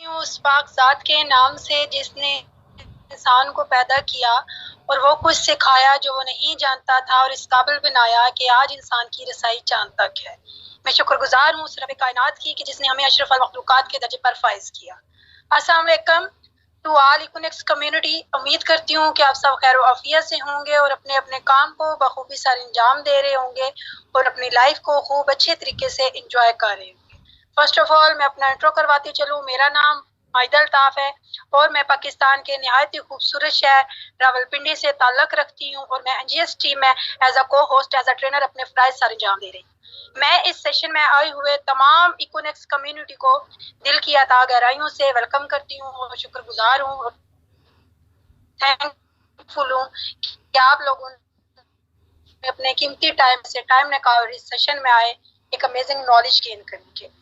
हूँ उस पाक ज़ात के नाम से जिसने इंसान को पैदा किया और वो कुछ सिखाया जो वो नहीं जानता था और इस काबिल बनाया कि आज इंसान की रसाई चांद तक है। मैं शुक्रगुजार हूँ उस रब कायनात की कि जिसने हमें अशरफ अल मखलूकात के दर्जे पर फाइज किया। अस्सलाम वालेकुम टू ऑल इकोनेक्स कम्युनिटी। उम्मीद करती हूँ कि आप सब खैर आफियत से होंगे और अपने अपने काम को बखूबी सर अंजाम दे रहे होंगे और अपनी लाइफ को खूब अच्छे तरीके से इंजॉय कर रहे होंगे। फर्स्ट ऑफ ऑल मैं अपना इंट्रो करवाती चलूँ। मेरा नाम माइदल ताफ है और मैं पाकिस्तान के नहायत ही खूबसूरत शहर रावलपिंडी से ताल्लुक़ रखती हूँ और मैं एनजीएस टीम में एज अ को होस्ट एज अ ट्रेनर अपने फ़राइज़ सर अंजाम दे रही हूँ। मैं इस सेशन में आए हुए तमाम इकोनेक्स कम्युनिटी को दिल की अता गहराइयों से वेलकम करती हूँ और शुक्रगुजार हूँ और थैंकफुल हूँ कि आप लोगों ने अपने कीमती टाइम से टाइम निकाल इस सेशन में आए एक अमेजिंग नॉलेज गेन करने के लिए।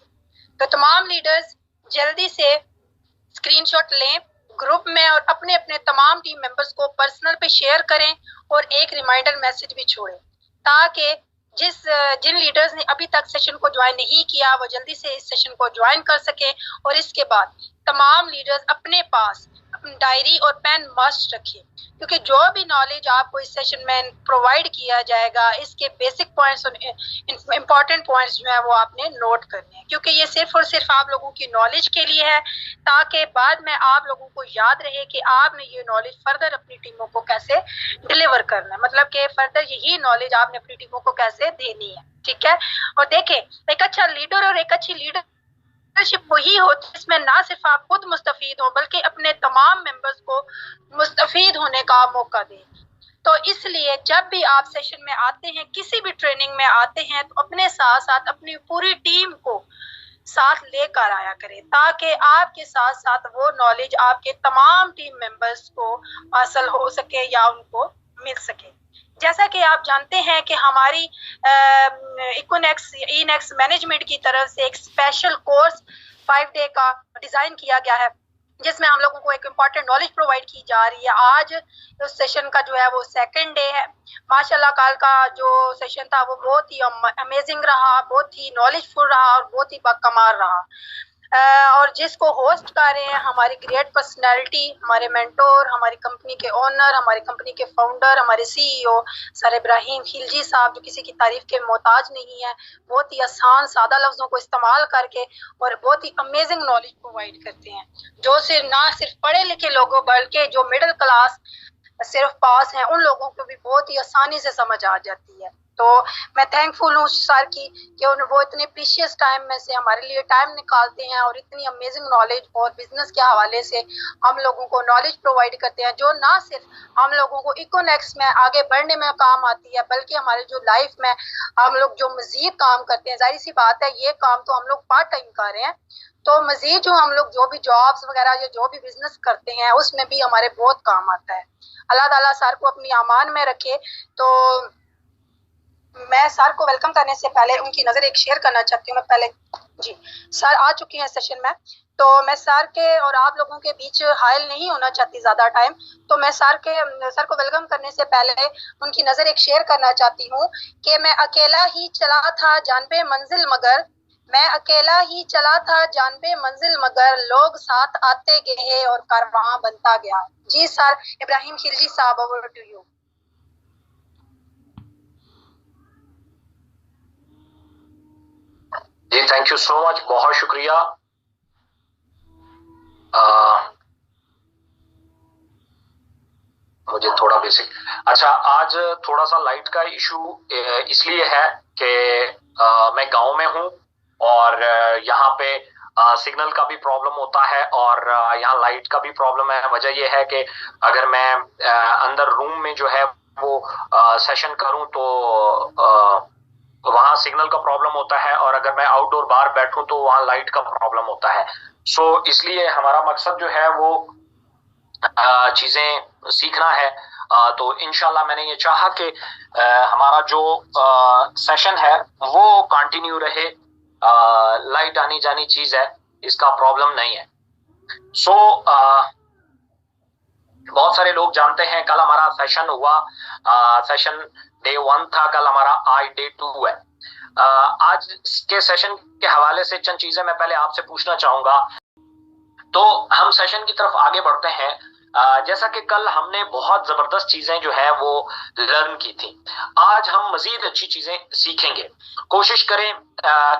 तो तमाम लीडर्स जल्दी से स्क्रीनशॉट लें ग्रुप में और अपने अपने तमाम टीम मेंबर्स को पर्सनल पे शेयर करें और एक रिमाइंडर मैसेज भी छोड़ें ताकि जिन लीडर्स ने अभी तक सेशन को ज्वाइन नहीं किया वो जल्दी से इस सेशन को ज्वाइन कर सके। और इसके बाद तमाम लीडर्स अपने पास अपनी डायरी और पेन मस्ट रखें क्योंकि जो भी नॉलेज आपको इस सेशन में प्रोवाइड किया जाएगा इसके बेसिक पॉइंट्स और इम्पॉर्टेंट पॉइंट्स जो है वो आपने नोट करने हैं क्योंकि ये सिर्फ और सिर्फ आप लोगों की नॉलेज के लिए है ताकि बाद में आप लोगों को याद रहे कि आपने ये नॉलेज फर्दर अपनी टीमों को कैसे डिलीवर करना है, मतलब कि फर्दर यही नॉलेज आपने अपनी टीमों को कैसे देनी है। ठीक है। और देखें एक अच्छा लीडर और एक अच्छी लीडरशिप वही होती है जिसमें ना सिर्फ आप खुद मुस्तफीद हो बल्कि अपने तमाम मेंबर्स को मुस्तफीद होने का मौका दें। तो इसलिए जब भी आप सेशन में आते हैं किसी भी ट्रेनिंग में आते हैं तो अपने साथ साथ अपनी पूरी टीम को साथ लेकर आया करें ताकि आपके साथ साथ वो नॉलेज आपके तमाम टीम मेंबर्स को हासिल हो सके या उनको मिल सके। जैसा कि आप जानते हैं कि हमारी इकोनेक्स मैनेजमेंट की तरफ से एक स्पेशल कोर्स 5 डे का डिजाइन किया गया है जिसमें हम लोगों को एक इम्पॉर्टेंट नॉलेज प्रोवाइड की जा रही है। आज उस सेशन का जो है वो सेकंड डे है। माशाल्लाह कल का जो सेशन था वो बहुत ही अमेजिंग रहा, बहुत ही नॉलेजफुल रहा और बहुत ही बाकमाल रहा। और जिसको होस्ट कर रहे हैं हमारी ग्रेट पर्सनैलिटी, हमारे मेंटोर, हमारी कंपनी के ओनर, हमारी कंपनी के फाउंडर, हमारे सीईओ सर इब्राहिम खिलजी साहब जो किसी की तारीफ के मोहताज नहीं है, बहुत ही आसान सादा लफ्ज़ों को इस्तेमाल करके और बहुत ही अमेजिंग नॉलेज प्रोवाइड करते हैं जो सिर्फ पढ़े लिखे लोगों बल्कि जो मिडिल क्लास सिर्फ पास हैं उन लोगों को भी बहुत ही आसानी से समझ आ जाती है। तो मैं थैंकफुल हूँ सर की कि वो इतने प्रीशियस टाइम में से हमारे लिए टाइम निकालते हैं और इतनी अमेजिंग नॉलेज और बिजनेस के हवाले से हम लोगों को नॉलेज प्रोवाइड करते हैं जो ना सिर्फ हम लोगों को इकोनेक्स में आगे बढ़ने में काम आती है बल्कि हमारे जो लाइफ में हम लोग जो मजीद काम करते हैं, जाहिर सी बात है ये काम तो हम लोग पार्ट टाइम कर रहे हैं तो मजीद जो हम लोग जो भी जॉब्स वगैरह या जो भी बिजनेस करते हैं उसमें भी हमारे बहुत काम आता है। अल्लाह ताला सर को अपनी अमान में रखे। तो मैं सर को वेलकम करने से पहले उनकी नज़र एक शेयर करना चाहती हूँ। मैं पहले जी सर आ चुके हैं सेशन में तो मैं सर के और आप लोगों के बीच हायल नहीं होना चाहती ज़्यादा टाइम। तो मैं सर को वेलकम करने से पहले उनकी नज़र एक शेयर करना चाहती हूँ कि मैं अकेला ही चला था जानबे मंजिल मगर, मैं अकेला ही चला था जानबे मंजिल मगर लोग साथ आते गए और कारवां बनता गया। जी सर इब्राहिम खिलजी साहब ओवर टू यू। जी थैंक यू सो मच, बहुत शुक्रिया। मुझे थोड़ा बेसिक अच्छा आज थोड़ा सा लाइट का इशू इसलिए है कि मैं गांव में हूं और यहाँ पे सिग्नल का भी प्रॉब्लम होता है और यहाँ लाइट का भी प्रॉब्लम है। वजह यह है कि अगर मैं अंदर रूम में जो है वो सेशन करूं तो वहां सिग्नल का प्रॉब्लम होता है और अगर मैं आउटडोर बाहर बैठूं तो वहां लाइट का प्रॉब्लम होता है। सो इसलिए हमारा मकसद जो है वो चीजें सीखना है। तो इंशाल्लाह मैंने ये चाहा कि हमारा जो सेशन है वो कंटिन्यू रहे। लाइट आनी जानी चीज है, इसका प्रॉब्लम नहीं है। सो बहुत सारे लोग जानते हैं कल हमारा सेशन हुआ, सेशन डे 1 था, कल हमारा आज डे 2 है। आज के सेशन के हवाले से चंद चीजें मैं पहले आपसे पूछना चाहूंगा। तो हम सेशन की तरफ आगे बढ़ते हैं। जैसा कि कल हमने बहुत जबरदस्त चीजें जो है वो लर्न की थी, आज हम मजीद अच्छी चीजें सीखेंगे। कोशिश करें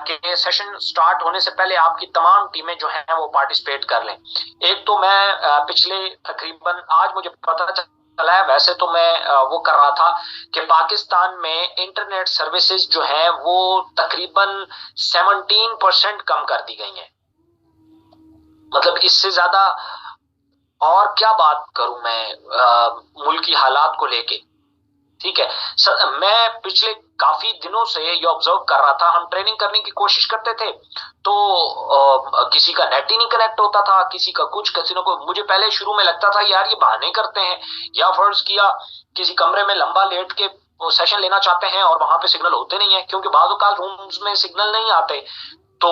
कि सेशन स्टार्ट होने से पहले आपकी तमाम टीमें जो हैं वो पार्टिसिपेट कर लें। एक तो मैं पिछले तकरीबन, आज मुझे पता चला है, वैसे तो मैं वो कर रहा था कि पाकिस्तान में इंटरनेट सर्विसेज जो है वो तकरीबन 17% कम कर दी गई हैं। मतलब इससे ज्यादा और क्या बात करूं मैं मुल्की हालात को लेके। ठीक है सर, मैं पिछले काफी दिनों से ये ऑब्जर्व कर रहा था, हम ट्रेनिंग करने की कोशिश करते थे तो किसी का नेट ही नहीं कनेक्ट होता था, किसी का कुछ, किसी को। मुझे पहले शुरू में लगता था यार ये बहाने करते हैं, या फर्ज किया किसी कमरे में लंबा लेट के सेशन लेना चाहते हैं और वहां पे सिग्नल होते नहीं है, क्योंकि बाज़ औक़ात रूम्स में सिग्नल नहीं आते। तो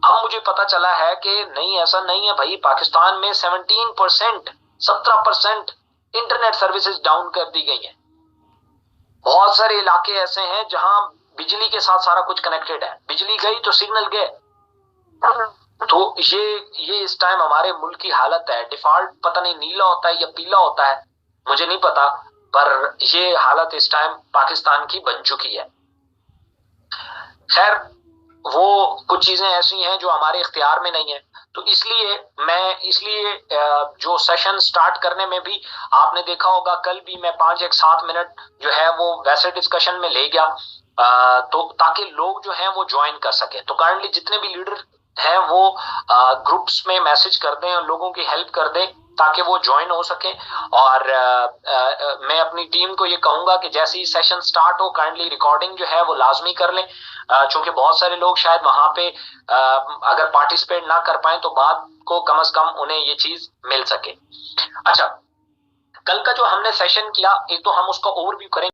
अब मुझे पता चला है कि नहीं, ऐसा नहीं है भाई। पाकिस्तान में 17% इंटरनेट सर्विसेज डाउन कर दी गई हैं। बहुत सारे इलाके ऐसे हैं जहां बिजली के साथ सारा कुछ कनेक्टेड है, बिजली गई तो सिग्नल गए। तो ये इस टाइम हमारे मुल्क की हालत है। डिफॉल्ट पता नहीं नीला होता है या पीला होता है, मुझे नहीं पता, पर ये हालत इस टाइम पाकिस्तान की बन चुकी है। खैर, वो कुछ चीजें ऐसी हैं जो हमारे इख्तियार में नहीं है, तो इसलिए जो सेशन स्टार्ट करने में भी आपने देखा होगा, कल भी मैं 5-7 मिनट जो है वो वैसे डिस्कशन में ले गया, तो ताकि लोग जो हैं वो ज्वाइन कर सके। तो काइंडली जितने भी लीडर हैं वो ग्रुप्स में मैसेज कर दें और लोगों की हेल्प कर दें ताकि वो ज्वाइन हो सके। और मैं अपनी टीम को ये कहूंगा कि जैसे ही सेशन स्टार्ट हो काइंडली रिकॉर्डिंग जो है वो लाजमी कर लें, चूंकि बहुत सारे लोग शायद वहां पे अगर पार्टिसिपेट ना कर पाए तो बाद को कम से कम उन्हें ये चीज मिल सके। अच्छा, कल का जो हमने सेशन किया, एक तो हम उसका ओवरव्यू करेंगे।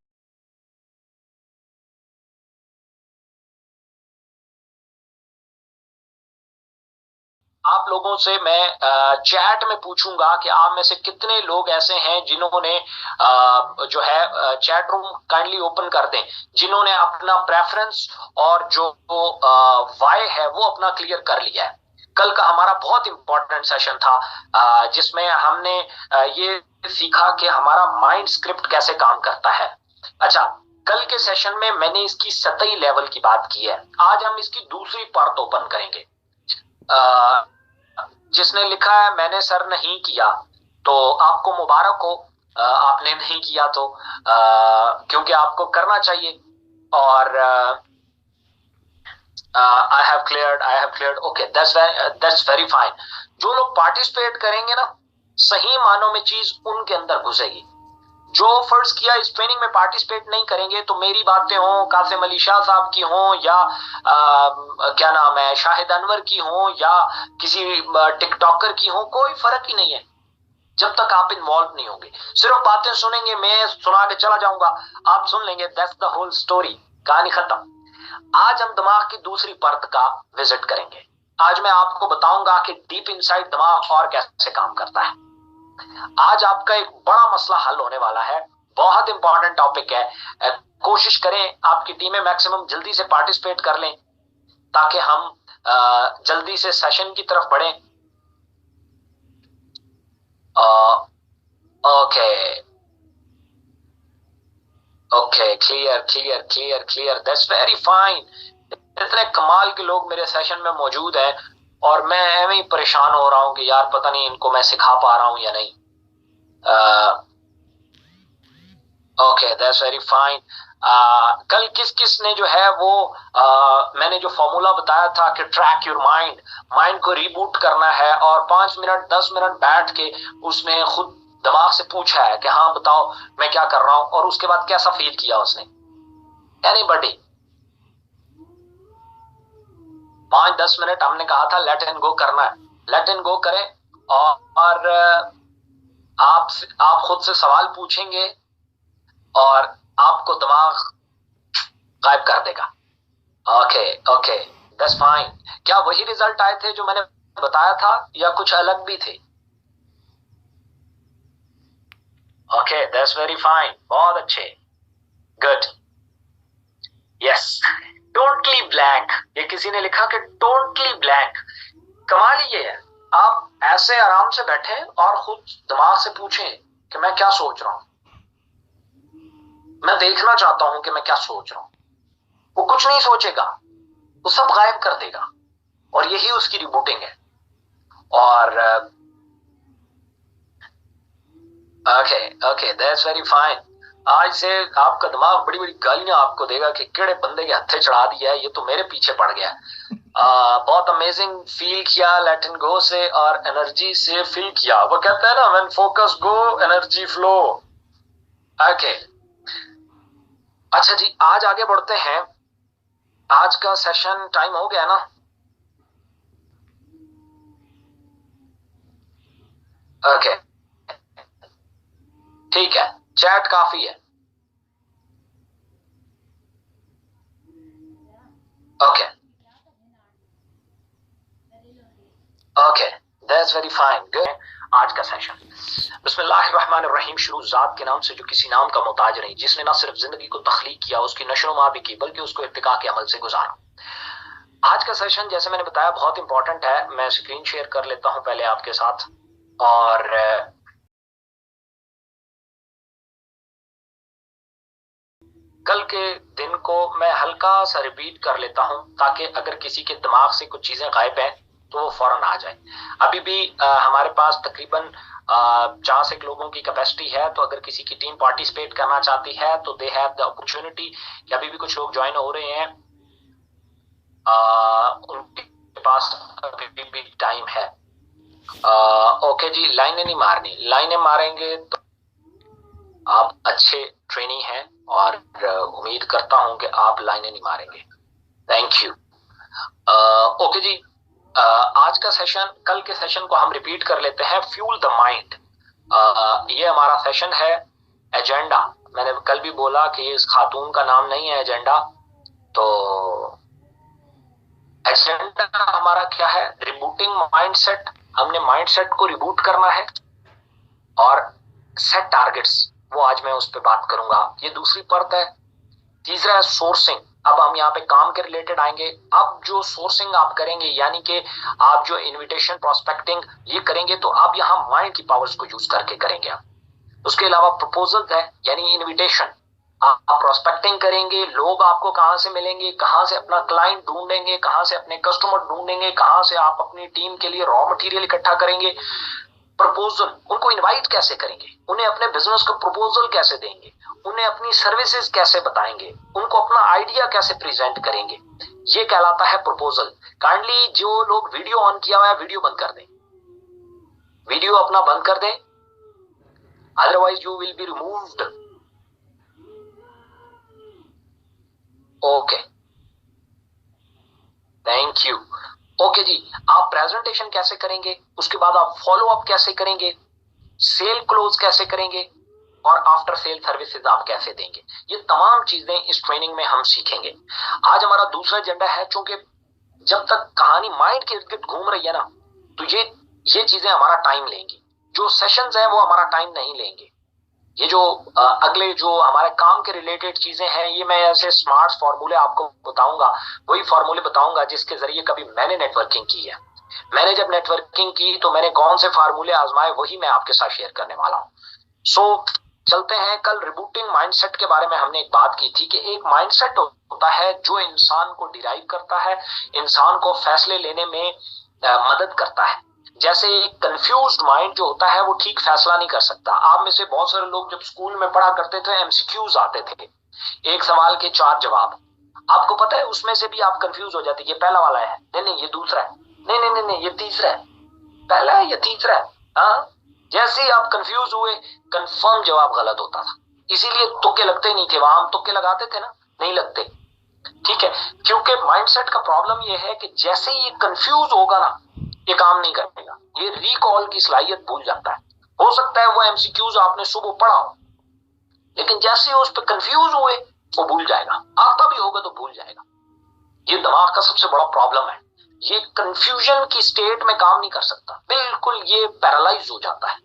आप लोगों से मैं चैट में पूछूंगा कि आप में से कितने लोग ऐसे हैं जिन्होंने जो है चैट रूम काइंडली ओपन कर दें, जिन्होंने अपना प्रेफरेंस और जो वाई है वो अपना क्लियर कर लिया है। कल का हमारा बहुत इंपॉर्टेंट सेशन था जिसमें हमने ये सीखा कि हमारा माइंड स्क्रिप्ट कैसे काम करता है। अच्छा, कल के सेशन में मैंने इसकी सतही लेवल की बात की है, आज हम इसकी दूसरी परत ओपन करेंगे। जिसने लिखा है मैंने सर नहीं किया, तो आपको मुबारक हो, आपने नहीं किया तो क्योंकि आपको करना चाहिए। और I have cleared, okay, that's very fine. जो लोग पार्टिसिपेट करेंगे ना, सही मानों में चीज उनके अंदर घुसेगी। जो फर्ज किया इस ट्रेनिंग में पार्टिसिपेट नहीं करेंगे, तो मेरी बातें हों, कासिम अली शाह साहब की हों, या क्या नाम है, शाहिद अनवर की हों, या किसी टिकटॉकर की हों, कोई फर्क ही नहीं है जब तक आप इन्वॉल्व नहीं होंगे। सिर्फ बातें सुनेंगे, मैं सुना के चला जाऊंगा, आप सुन लेंगे, दैट्स द होल स्टोरी, कहानी खत्म। आज हम दिमाग की दूसरी परत का विजिट करेंगे। आज मैं आपको बताऊंगा कि डीप इनसाइड दिमाग और कैसे काम करता है। आज आपका एक बड़ा मसला हल होने वाला है, बहुत इंपॉर्टेंट टॉपिक है। कोशिश करें आपकी टीमें मैक्सिमम जल्दी से पार्टिसिपेट कर लें ताकि हम जल्दी से सेशन की तरफ बढ़ें। Okay, clear, that's very fine. इतने कमाल के लोग मेरे सेशन में मौजूद हैं और मैं एवं ही परेशान हो रहा हूं कि यार पता नहीं इनको मैं सिखा पा रहा हूं या नहीं। Okay, that's very fine. कल किस ने जो है वो मैंने जो फॉर्मूला बताया था कि ट्रैक योर माइंड को रिबूट करना है, और 5 मिनट 10 मिनट बैठ के उसने खुद दिमाग से पूछा है कि हाँ बताओ मैं क्या कर रहा हूं, और उसके बाद कैसा फील किया उसने। एनीबॉडी? 5-10 मिनट हमने कहा था लेट एंड गो करना है, लेट एंड गो करें, और आप खुद से सवाल पूछेंगे और आपको दिमाग गायब कर देगा। Okay, that's fine. क्या वही रिजल्ट आए थे जो मैंने बताया था या कुछ अलग भी थे? ओके, दैट्स वेरी फाइन, बहुत अच्छे, गुड, यस। टोटली ब्लैंक, ये किसी ने लिखा कि टोटली ब्लैंक। कमाल ये है, आप ऐसे आराम से बैठे और खुद दिमाग से पूछें कि मैं क्या सोच रहा हूं, मैं देखना चाहता हूं कि मैं क्या सोच रहा हूं। वो कुछ नहीं सोचेगा, वो सब गायब कर देगा, और यही उसकी रिबूटिंग है। और ओके दैट्स वेरी फाइन। आज से आपका दिमाग बड़ी बड़ी गालियां आपको देगा कि केड़े बंदे के हत्थे चढ़ा दिया है, ये तो मेरे पीछे पड़ गया। बहुत अमेजिंग फील किया लेट इन गो से और एनर्जी से फील किया। वो कहते हैं ना when focus go energy flow. Okay अच्छा जी, आज आगे बढ़ते हैं। आज का सेशन टाइम हो गया ना? ओके ठीक है, चैट काफी है। Okay okay that's very fine, good. आज का सेशन बिस्मिल्लाहिर्रहमानिर्रहीम, शुरू ज़ात के नाम से जो किसी नाम का मोहताज नहीं, जिसने ना सिर्फ जिंदगी को तख्लीक किया, उसकी नशोनुमा भी की, बल्कि उसको इर्तिका के अमल से गुजारा। आज का सेशन जैसे मैंने बताया बहुत इंपॉर्टेंट है। मैं स्क्रीन शेयर कर लेता हूं पहले आपके साथ, और कल के दिन को मैं हल्का सा रिपीट कर लेता हूं ताकि अगर किसी के दिमाग से कुछ चीजें गायब हैं तो वो फौरन आ जाए। अभी भी हमारे पास तकरीबन 50 से लोगों की कैपेसिटी है, तो अगर किसी की टीम पार्टिसिपेट करना चाहती है तो दे हैव द अपॉर्चुनिटी कि अभी भी कुछ लोग ज्वाइन हो रहे हैं, उनके पास अभी भी टाइम है। ओके जी, लाइनें नहीं मारनी, लाइनें मारेंगे तो आप अच्छे ट्रेनी हैं और उम्मीद करता हूं कि आप लाइनें नहीं मारेंगे। Thank you. ओके जी, आज का सेशन, कल के सेशन को हम रिपीट कर लेते हैं। फ्यूल द माइंड, ये हमारा सेशन है। एजेंडा, मैंने कल भी बोला कि इस खातून का नाम नहीं है एजेंडा, तो एजेंडा हमारा क्या है? Rebooting mindset. हमने माइंडसेट को रिबूट करना है और सेट टारगेट्स, वो आज मैं उस पर बात करूंगा। ये दूसरी परत है। तीसरा है सोर्सिंग। अब हम यहाँ पे काम के रिलेटेड आएंगे। अब जो सोर्सिंग आप करेंगे, यानी कि आप जो इनविटेशन प्रोस्पेक्टिंग ये करेंगे, तो आप यहाँ माइंड की पावर्स को यूज करके करेंगे आप। उसके अलावा प्रपोजल है, यानी इनविटेशन। आप प्रोस्पेक्टिंग करेंगे, लोग आपको कहाँ से मिलेंगे, कहाँ से अपना क्लाइंट ढूंढेंगे, कहाँ से अपने कस्टमर ढूंढेंगे, कहाँ से आप अपनी टीम के लिए रॉ मटेरियल इकट्ठा करेंगे। प्रपोजल, उनको इनवाइट कैसे करेंगे, उन्हें अपने बिजनेस का प्रपोजल कैसे देंगे, उन्हें अपनी सर्विसेज कैसे बताएंगे, उनको अपना आइडिया कैसे प्रेजेंट करेंगे, ये कहलाता है प्रपोजल। काइंडली जो लोग वीडियो ऑन किया हुआ है, वीडियो बंद कर दें, वीडियो अपना बंद कर दें, otherwise you will be removed. Okay thank you. Okay जी, आप प्रेजेंटेशन कैसे करेंगे, उसके बाद आप फॉलो अप कैसे करेंगे, सेल क्लोज कैसे करेंगे, और आफ्टर सेल सर्विसेज आप कैसे देंगे, ये तमाम चीजें इस ट्रेनिंग में हम सीखेंगे। आज हमारा दूसरा एजेंडा है, क्योंकि जब तक कहानी माइंड के इर्द गिर्द घूम रही है ना, तो ये चीजें हमारा टाइम लेंगी। जो सेशंस हैं वो हमारा टाइम नहीं लेंगे। ये जो अगले जो हमारे काम के रिलेटेड चीजें हैं, ये मैं ऐसे स्मार्ट फॉर्मूले आपको बताऊंगा, वही फॉर्मूले बताऊंगा जिसके जरिए कभी मैंने नेटवर्किंग की है। मैंने जब नेटवर्किंग की तो मैंने कौन से फार्मूले आजमाए, वही मैं आपके साथ शेयर करने वाला हूँ। सो चलते हैं। कल रिबूटिंग माइंडसेट के बारे में हमने एक बात की थी कि एक माइंडसेट होता है जो इंसान को डिराइव करता है, इंसान को फैसले लेने में मदद करता है। जैसे एक कंफ्यूज्ड माइंड जो होता है वो ठीक फैसला नहीं कर सकता। आप में से बहुत सारे लोग जब स्कूल में पढ़ा करते थे, एमसीक्यूज आते थे, एक सवाल के 4 जवाब। आपको पता है उसमें से भी आप कंफ्यूज हो जाते, ये पहला वाला है, नहीं ये दूसरा है, नहीं ये तीसरा है, पहला है ये तीसरा है। हाँ, जैसे ही आप कंफ्यूज हुए, कंफर्म जवाब गलत होता था। इसीलिए तुक्के लगते नहीं थे। वहां हम तुक्के लगाते थे ना, नहीं लगते, ठीक है, क्योंकि माइंडसेट का प्रॉब्लम ये है कि जैसे ही ये कंफ्यूज होगा ना, ये काम नहीं करेगा, ये रिकॉल की सलाहियत भूल जाता है। हो सकता है वो एमसीक्यूज आपने सुबह पढ़ा हो, लेकिन जैसे ही उस पर कंफ्यूज हुए वो भूल जाएगा। आता भी होगा तो भूल जाएगा। ये दिमाग का सबसे बड़ा प्रॉब्लम है। ये कंफ्यूजन की स्टेट में काम नहीं कर सकता, बिल्कुल ये पैरालाइज हो जाता है।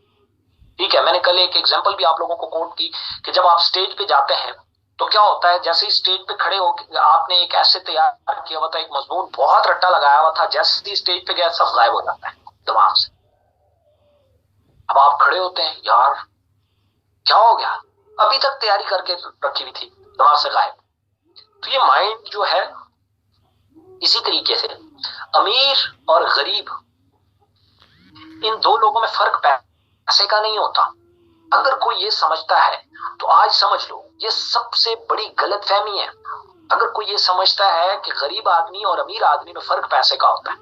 ठीक है, मैंने कल एक एग्जांपल भी आप लोगों को कोट की कि जब आप स्टेज पे जाते हैं तो क्या होता है, जैसे ही स्टेज पे खड़े हो, आपने एक ऐसे तैयार किया हुआ था, एक मजमून बहुत रट्टा लगाया हुआ था, जैसे ही स्टेज पे गया सब गायब हो जाता है दिमाग से। खड़े होते हैं, यार क्या हो गया, अभी तक तैयारी करके रखी हुई थी, दिमाग से गायब। तो ये माइंड जो है, इसी तरीके से अमीर और गरीब, इन दो लोगों में फर्क पैसे का नहीं होता। अगर कोई ये समझता है तो आज समझ लो ये सबसे बड़ी गलतफहमी है। अगर कोई ये समझता है कि गरीब आदमी और अमीर आदमी में फर्क पैसे का होता है,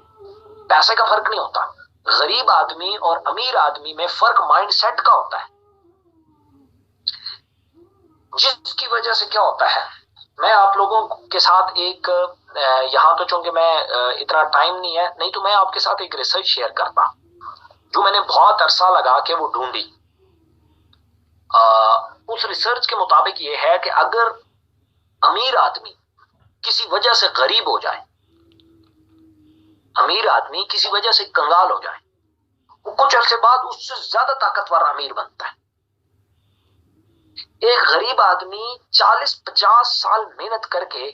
पैसे का फर्क नहीं होता। गरीब आदमी और अमीर आदमी में फर्क माइंडसेट का होता है, जिसकी वजह से क्या होता है, मैं आप लोगों के साथ एक, यहां तो चूंकि मैं इतना टाइम नहीं है, नहीं तो मैं आपके साथ एक रिसर्च शेयर करता जो मैंने बहुत अरसा लगा के वो ढूंढी। उस रिसर्च के मुताबिक ये है कि अगर अमीर आदमी किसी वजह से गरीब हो जाए, अमीर आदमी किसी वजह से कंगाल हो जाए, वो कुछ अरसे बाद उससे ज्यादा ताकतवर अमीर बनता है। एक गरीब आदमी 40-50 साल मेहनत करके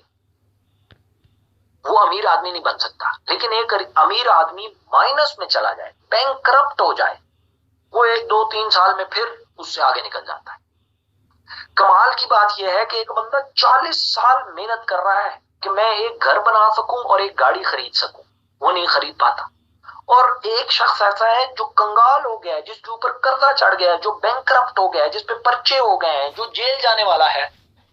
वो अमीर आदमी नहीं बन सकता, लेकिन एक अमीर आदमी माइनस में चला जाए, बैंकरप्ट हो जाए, वो 1-2-3 साल में फिर उससे आगे निकल जाता है। कमाल की बात यह है कि एक बंदा 40 साल मेहनत कर रहा है कि मैं एक घर बना सकूं और एक गाड़ी खरीद सकूं, वो नहीं खरीद पाता। और एक शख्स ऐसा है जो कंगाल हो गया है, जिसके ऊपर कर्जा चढ़ गया है, जो बैंकरप्ट हो गया है, जिसपे पर्चे हो गए हैं, जो जेल जाने वाला है,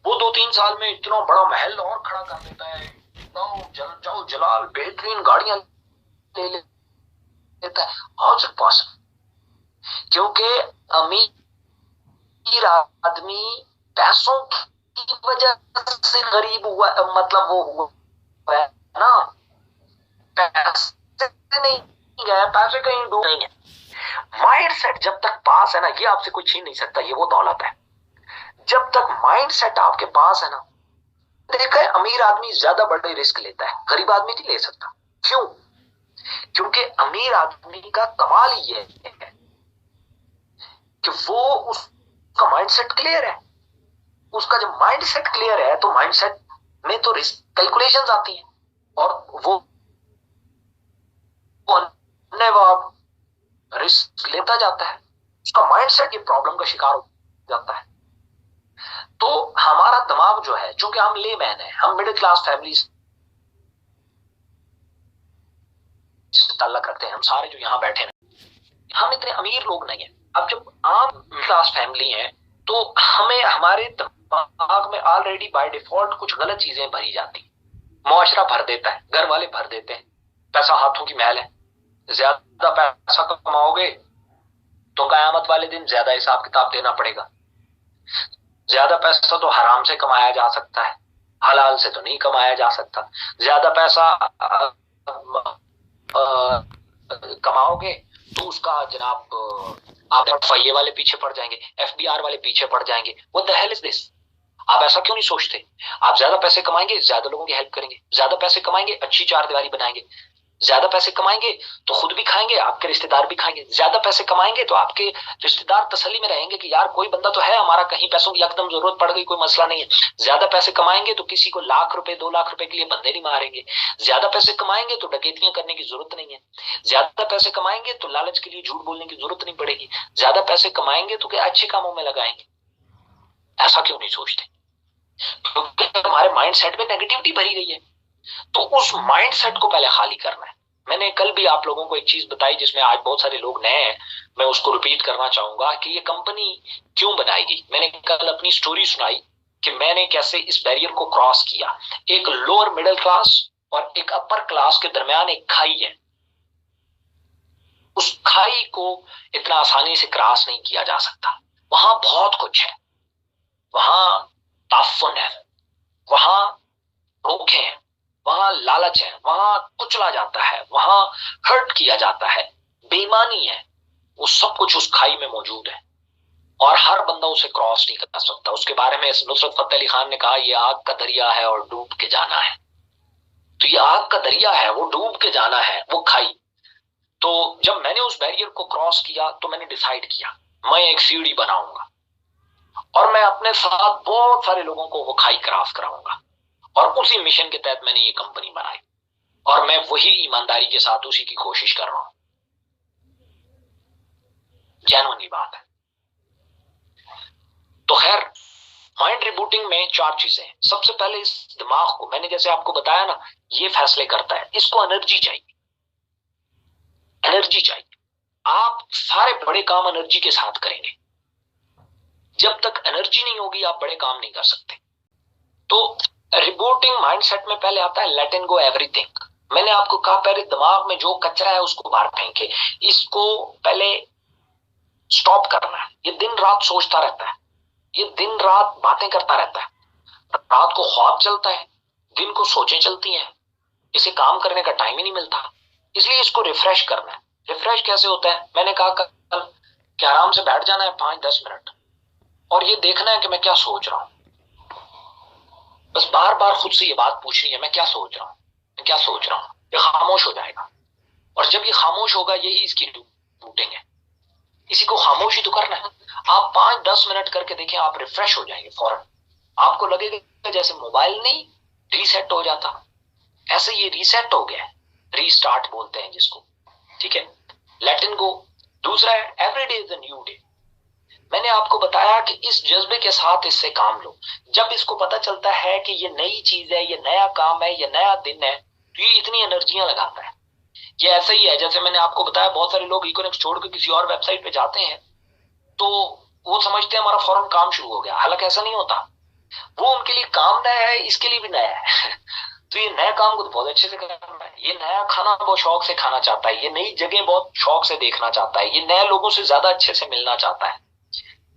वो 2-3 साल में इतना बड़ा महल और खड़ा कर देता है, जाओ जलाल, बेहतरीन गाड़ियां ले लेता है। How is it possible? क्योंकि अमीर आदमी पैसों की वजह से गरीब हुआ, मतलब वो हुआ है ना, पैसे नहीं गए, पैसे कहीं डूब नहीं है। माइंडसेट जब तक पास है ना, ये आपसे कोई छीन नहीं सकता, ये वो दौलत है। जब तक माइंडसेट आपके पास है ना, देखा है अमीर आदमी ज्यादा बड़े रिस्क लेता है, गरीब आदमी नहीं ले सकता। क्यों? क्योंकि अमीर आदमी का कमाल ये है कि वो उसका माइंडसेट क्लियर है। उसका जब माइंडसेट क्लियर है तो माइंडसेट में तो रिस्क कैलकुलेशंस आती हैं, और वो रिस्क लेता जाता है। उसका माइंडसेट ये प्रॉब्लम का शिकार हो जाता है। तो हमारा दिमाग जो है, चूंकि हम लेमैन है, हम मिडिल क्लास फैमिली से ताल्लुक रखते हैं, हम सारे जो यहाँ बैठे हैं, हम इतने अमीर लोग नहीं है। अब जब आम मिडिल क्लास फैमिली है तो हमें हमारे दिमाग में ऑलरेडी बाय डिफॉल्ट कुछ गलत चीजें भरी जाती, मुआशरा भर देता है, घर वाले भर देते हैं, पैसा हाथों की मैल है, ज्यादा पैसा कमाओगे तो कयामत वाले दिन ज्यादा हिसाब किताब देना पड़ेगा। ज्यादा पैसा तो हराम से कमाया जा सकता है, हलाल से तो नहीं कमाया जा सकता। ज्यादा पैसा कमाओगे तो उसका जनाब आप एफआईए वाले पीछे पड़ जाएंगे, एफबीआर वाले पीछे पड़ जाएंगे। What the hell is this? आप ऐसा क्यों नहीं सोचते? आप ज्यादा पैसे कमाएंगे, ज्यादा लोगों की हेल्प करेंगे, ज्यादा पैसे कमाएंगे, अच्छी चारदीवारी बनाएंगे, ज्यादा पैसे कमाएंगे तो खुद भी खाएंगे, आपके रिश्तेदार भी खाएंगे। ज्यादा पैसे कमाएंगे तो आपके रिश्तेदार तसल्ली में रहेंगे कि यार कोई बंदा तो है हमारा, कहीं पैसों की एकदम जरूरत पड़ गई, कोई मसला नहीं है। ज्यादा पैसे कमाएंगे तो किसी को लाख रुपए 2 लाख रुपए के लिए बंदे नहीं मारेंगे। ज्यादा पैसे कमाएंगे तो डकैतियां करने की जरूरत नहीं है। ज्यादा पैसे कमाएंगे तो लालच के लिए झूठ बोलने की जरूरत नहीं पड़ेगी। ज्यादा पैसे कमाएंगे तो क्या अच्छे कामों में लगाएंगे। ऐसा क्यों नहीं सोचते? क्योंकि हमारे माइंडसेट में नेगेटिविटी भरी गई है। तो उस माइंडसेट को पहले खाली करना है। मैंने कल भी आप लोगों को एक चीज बताई जिसमें आज बहुत सारे लोग नए हैं, मैं उसको रिपीट करना चाहूंगा कि ये कंपनी क्यों बनाएगी। मैंने कल अपनी स्टोरी सुनाई कि मैंने कैसे इस बैरियर को क्रॉस किया। एक लोअर मिडिल क्लास और एक अपर क्लास के दरमियान एक खाई है। उस खाई को इतना आसानी से क्रॉस नहीं किया जा सकता। वहां बहुत कुछ है, वहां ताफुन है, वहां धोखे हैं, वहां लालच है, वहां कुचला जाता है, वहां हर्ट किया जाता है, बेईमानी है। वो सब कुछ उस खाई में मौजूद है और हर बंदा उसे क्रॉस नहीं कर सकता। उसके बारे में नुसरत फतेह अली खान ने कहा, ये आग का दरिया है और डूब के जाना है। तो ये आग का दरिया है, वो डूब के जाना है, वो खाई। तो जब मैंने उस बैरियर को क्रॉस किया तो मैंने डिसाइड किया मैं एक सीढ़ी बनाऊंगा और मैं अपने साथ बहुत सारे लोगों को वो खाई क्रॉस कराऊंगा। और उसी मिशन के तहत मैंने ये कंपनी बनाई और मैं वही ईमानदारी के साथ उसी की कोशिश कर रहा हूं। जेन्युइनली बात है। तो खैर, माइंड रिबूटिंग में 4 चीजें हैं। सबसे पहले इस दिमाग को, मैंने जैसे आपको बताया ना, ये फैसले करता है, इसको एनर्जी चाहिए, एनर्जी चाहिए। आप सारे बड़े काम एनर्जी के साथ करेंगे। जब तक एनर्जी नहीं होगी आप बड़े काम नहीं कर सकते। तो रिबूटिंग माइंडसेट में पहले आता है लेट एंड गो एवरीथिंग। मैंने आपको कहा पहले दिमाग में जो कचरा है उसको बाहर फेंके, इसको पहले स्टॉप करना है। ये दिन रात सोचता रहता है, ये दिन रात बातें करता रहता है, रात को ख्वाब चलता है, दिन को सोचें चलती हैं, इसे काम करने का टाइम ही नहीं मिलता। इसलिए इसको रिफ्रेश करना है। रिफ्रेश कैसे होता है? मैंने कहा कल कि आराम से बैठ जाना है 5-10 मिनट और ये देखना है कि मैं क्या सोच रहा हूं। बस बार बार खुद से ये बात पूछनी है, मैं क्या सोच रहा हूं, मैं क्या सोच रहा हूं। ये खामोश हो जाएगा और जब ये खामोश होगा यही इसकी रिबूटिंग है। इसी को खामोश ही तो करना है। आप 5-10 मिनट करके देखें, आप रिफ्रेश हो जाएंगे फौरन। आपको लगेगा जैसे मोबाइल नहीं रीसेट हो जाता, ऐसे ये रीसेट हो गया है, रीस्टार्ट बोलते हैं जिसको। ठीक है, लेट इन गो। दूसरा है every day is a new day. मैंने आपको बताया कि इस जज्बे के साथ इससे काम लो। जब इसको पता चलता है कि ये नई चीज है, ये नया काम है, ये नया दिन है, तो ये इतनी एनर्जियां लगाता है। ये ऐसा ही है जैसे मैंने आपको बताया, बहुत सारे लोग इकोनेक्स छोड़ के किसी और वेबसाइट पे जाते हैं तो वो समझते हैं हमारा फौरन काम शुरू हो गया। हालांकि ऐसा नहीं होता। वो उनके लिए काम नया है, इसके लिए भी नया है। तो ये नया काम को तो बहुत अच्छे से करना है। ये नया खाना बहुत शौक से खाना चाहता है, ये नई जगह बहुत शौक से देखना चाहता है, ये नए लोगों से ज्यादा अच्छे से मिलना चाहता है।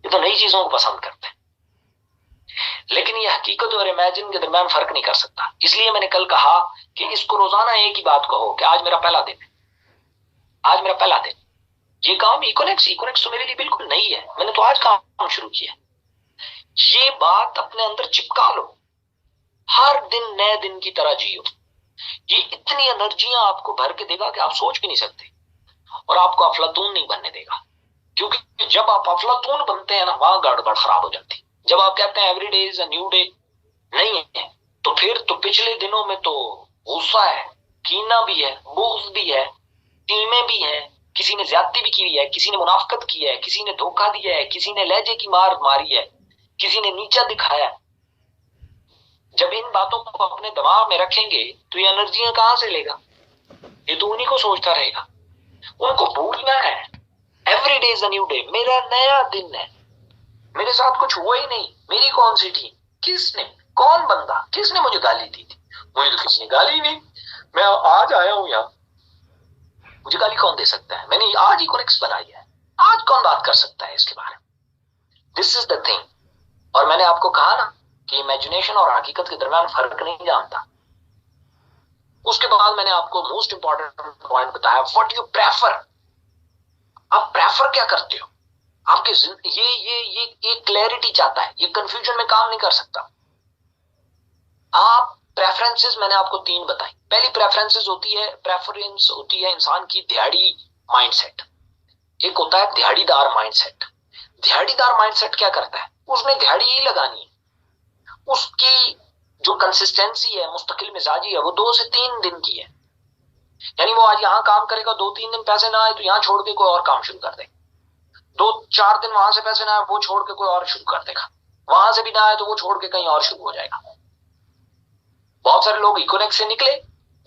ये तो नई चीजों को पसंद करते हैं। लेकिन ये हकीकत और इमेजिन के दरमियान फर्क नहीं कर सकता। इसलिए मैंने कल कहा कि इसको रोजाना एक ही बात कहो कि आज मेरा पहला दिन है, आज मेरा पहला दिन। ये काम इकोनेक्स तो मेरे लिए बिल्कुल नई है, मैंने तो आज काम शुरू किया। ये बात अपने अंदर चिपका लो, हर दिन नए दिन की तरह जियो। ये इतनी एनर्जियां आपको भर के देगा कि आप सोच भी नहीं सकते, और आपको अफलातून नहीं बनने देगा। क्योंकि जब आप अफलातून बनते हैं ना, वहां गड़बड़ खराब हो जाती। जब आप कहते हैं every day is a new day, नहीं है तो फिर तो पिछले दिनों में तो गुस्सा है, कीना भी है, बुग़्ज़ भी है, टीमें भी हैं, किसी ने ज्यादती भी की है, किसी ने मुनाफिकत की है, किसी ने धोखा दिया है, किसी ने लहजे की मार मारी है, किसी ने नीचा दिखाया। जब इन बातों को अपने दिमाग में रखेंगे तो ये एनर्जियां कहां से लेगा? ये तो उन्हीं को सोचता रहेगा। उनको भूलना है every day is a new day, मेरा नया दिन है, मेरे साथ कुछ हुआ ही नहीं, मेरी कौन सी टीम, किसने, कौन बंदा, किसने मुझे गाली दी थी? मुझे तो किसी ने गाली नहीं, मैं आज आया हूं यहाँ, मुझे गाली कौन दे सकता है? मैंने आज इकोनेक्स बनाई है, आज कौन बात कर सकता है इसके बारे में? This is the thing. और मैंने आपको कहा ना कि इमेजिनेशन और हकीकत के दरमियान फर्क नहीं जानता। उसके बाद मैंने आपको मोस्ट इंपॉर्टेंट पॉइंट बताया, व्हाट यू प्रेफर। आप प्रेफर क्या करते हो? आपके ये क्लैरिटी चाहता है, ये कंफ्यूजन में काम नहीं कर सकता। आप प्रेफरेंसेस मैंने आपको 3 बताई। पहली प्रेफरेंसेस होती है, प्रेफरेंस होती है इंसान की दिहाड़ी माइंडसेट। एक होता है दिहाड़ीदार माइंडसेट। दिहाड़ीदार माइंडसेट क्या करता है? उसने दिहाड़ी ही लगानी है, उसकी जो कंसिस्टेंसी है, मुस्तकिल मिजाजी है, वो 2 से 3 दिन की है। यानी वो आज यहां काम करेगा, 2-3 दिन पैसे ना आए तो यहां छोड़ के कोई और काम शुरू कर देगा। 2-4 दिन वहां से पैसे ना आए, वो छोड़ के कोई और शुरू कर देगा। वहां से भी ना आए तो वो छोड़ के कहीं और शुरू हो जाएगा। बहुत सारे लोग इकोनेक्स से निकले,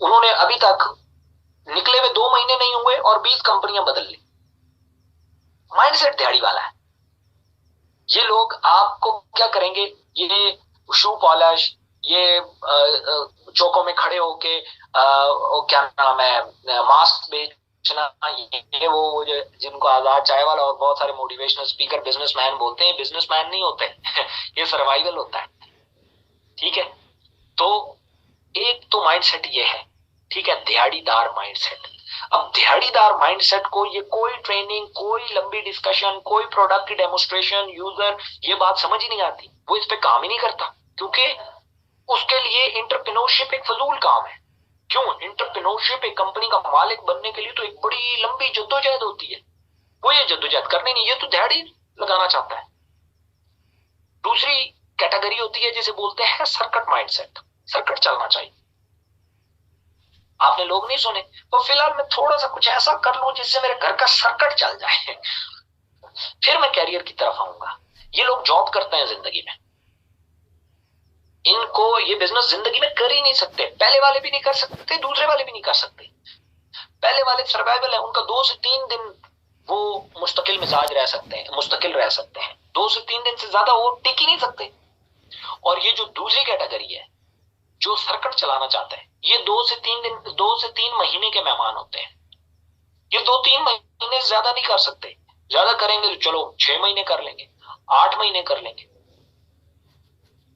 उन्होंने अभी तक निकले हुए 2 महीने नहीं हुए और 20 कंपनियां बदल ली। माइंडसेट दिहाड़ी वाला है। ये लोग आपको क्या करेंगे? ये शू पॉलिश, ये चौकों में खड़े होके क्या नाम है, मास्क बेचना, ये वो जिनको आजाद चाय वाला और बहुत सारे मोटिवेशनल स्पीकर बिजनेसमैन बोलते हैं, बिजनेसमैन नहीं होते। ये सर्वाइवल होता है। ठीक है, तो एक तो माइंडसेट ये है, ठीक है, दिहाड़ीदार माइंडसेट। अब दिहाड़ीदार माइंडसेट को ये कोई ट्रेनिंग, कोई लंबी डिस्कशन, कोई प्रोडक्ट की डेमोस्ट्रेशन, यूजर, ये बात समझ ही नहीं आती। वो इस पे काम ही नहीं करता, क्योंकि उसके लिए एंटरप्रेन्योरशिप एक फजूल काम है। क्यों? एंटरप्रेन्योरशिप एक कंपनी का मालिक बनने के लिए तो एक बड़ी लंबी जद्दोजहद होती है। वो ये जद्दोजहद करने नहीं, ये तो दिहाड़ी लगाना चाहता है। दूसरी कैटेगरी होती है जिसे बोलते हैं सर्किट माइंडसेट। सर्किट चलना चाहिए। आपने लोग नहीं सुने, तो फिलहाल मैं थोड़ा सा कुछ ऐसा कर लूं जिससे मेरे घर का सर्किट चल जाए। फिर मैं कैरियर की तरफ आऊंगा। ये लोग जॉब करते हैं जिंदगी में, इनको ये बिजनेस जिंदगी में कर ही नहीं सकते। पहले वाले भी नहीं कर सकते, दूसरे वाले भी नहीं कर सकते। पहले वाले सर्वाइवल है, उनका 2 से 3 दिन वो मुस्तकिल मिजाज रह सकते हैं, मुस्तकिल रह सकते हैं। 2 से 3 दिन से ज्यादा वो टिक ही नहीं सकते। और ये जो दूसरी कैटेगरी है जो सर्किट चलाना चाहते हैं, ये 2 से 3 दिन, 2 से 3 महीने के मेहमान होते हैं। ये 2-3 महीने से ज्यादा नहीं कर सकते। ज्यादा करेंगे तो चलो 6 महीने कर लेंगे, 8 महीने कर लेंगे।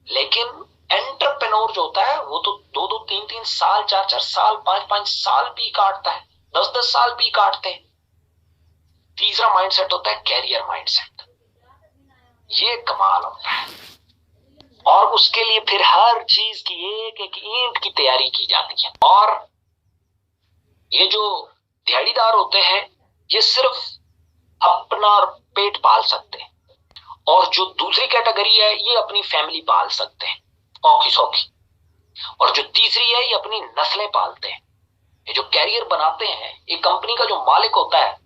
लेकिन एंटरप्रेन्योर जो होता है वो तो 2-2, 3-3 साल, 4-4 साल, 5-5 साल भी काटता है, 10-10 साल भी काटते हैं। तीसरा माइंडसेट होता है कैरियर माइंडसेट। ये कमाल होता है। और उसके लिए फिर हर चीज की एक एक ईंट की तैयारी की जाती है। और ये जो दिहाड़ीदार होते हैं ये सिर्फ अपना पेट पाल सकते हैं, और जो दूसरी कैटेगरी है ये अपनी फैमिली पाल सकते हैं औखी सौखी, और जो तीसरी है ये अपनी नस्लें पालते हैं। ये जो कैरियर बनाते हैं, ये कंपनी का जो मालिक होता है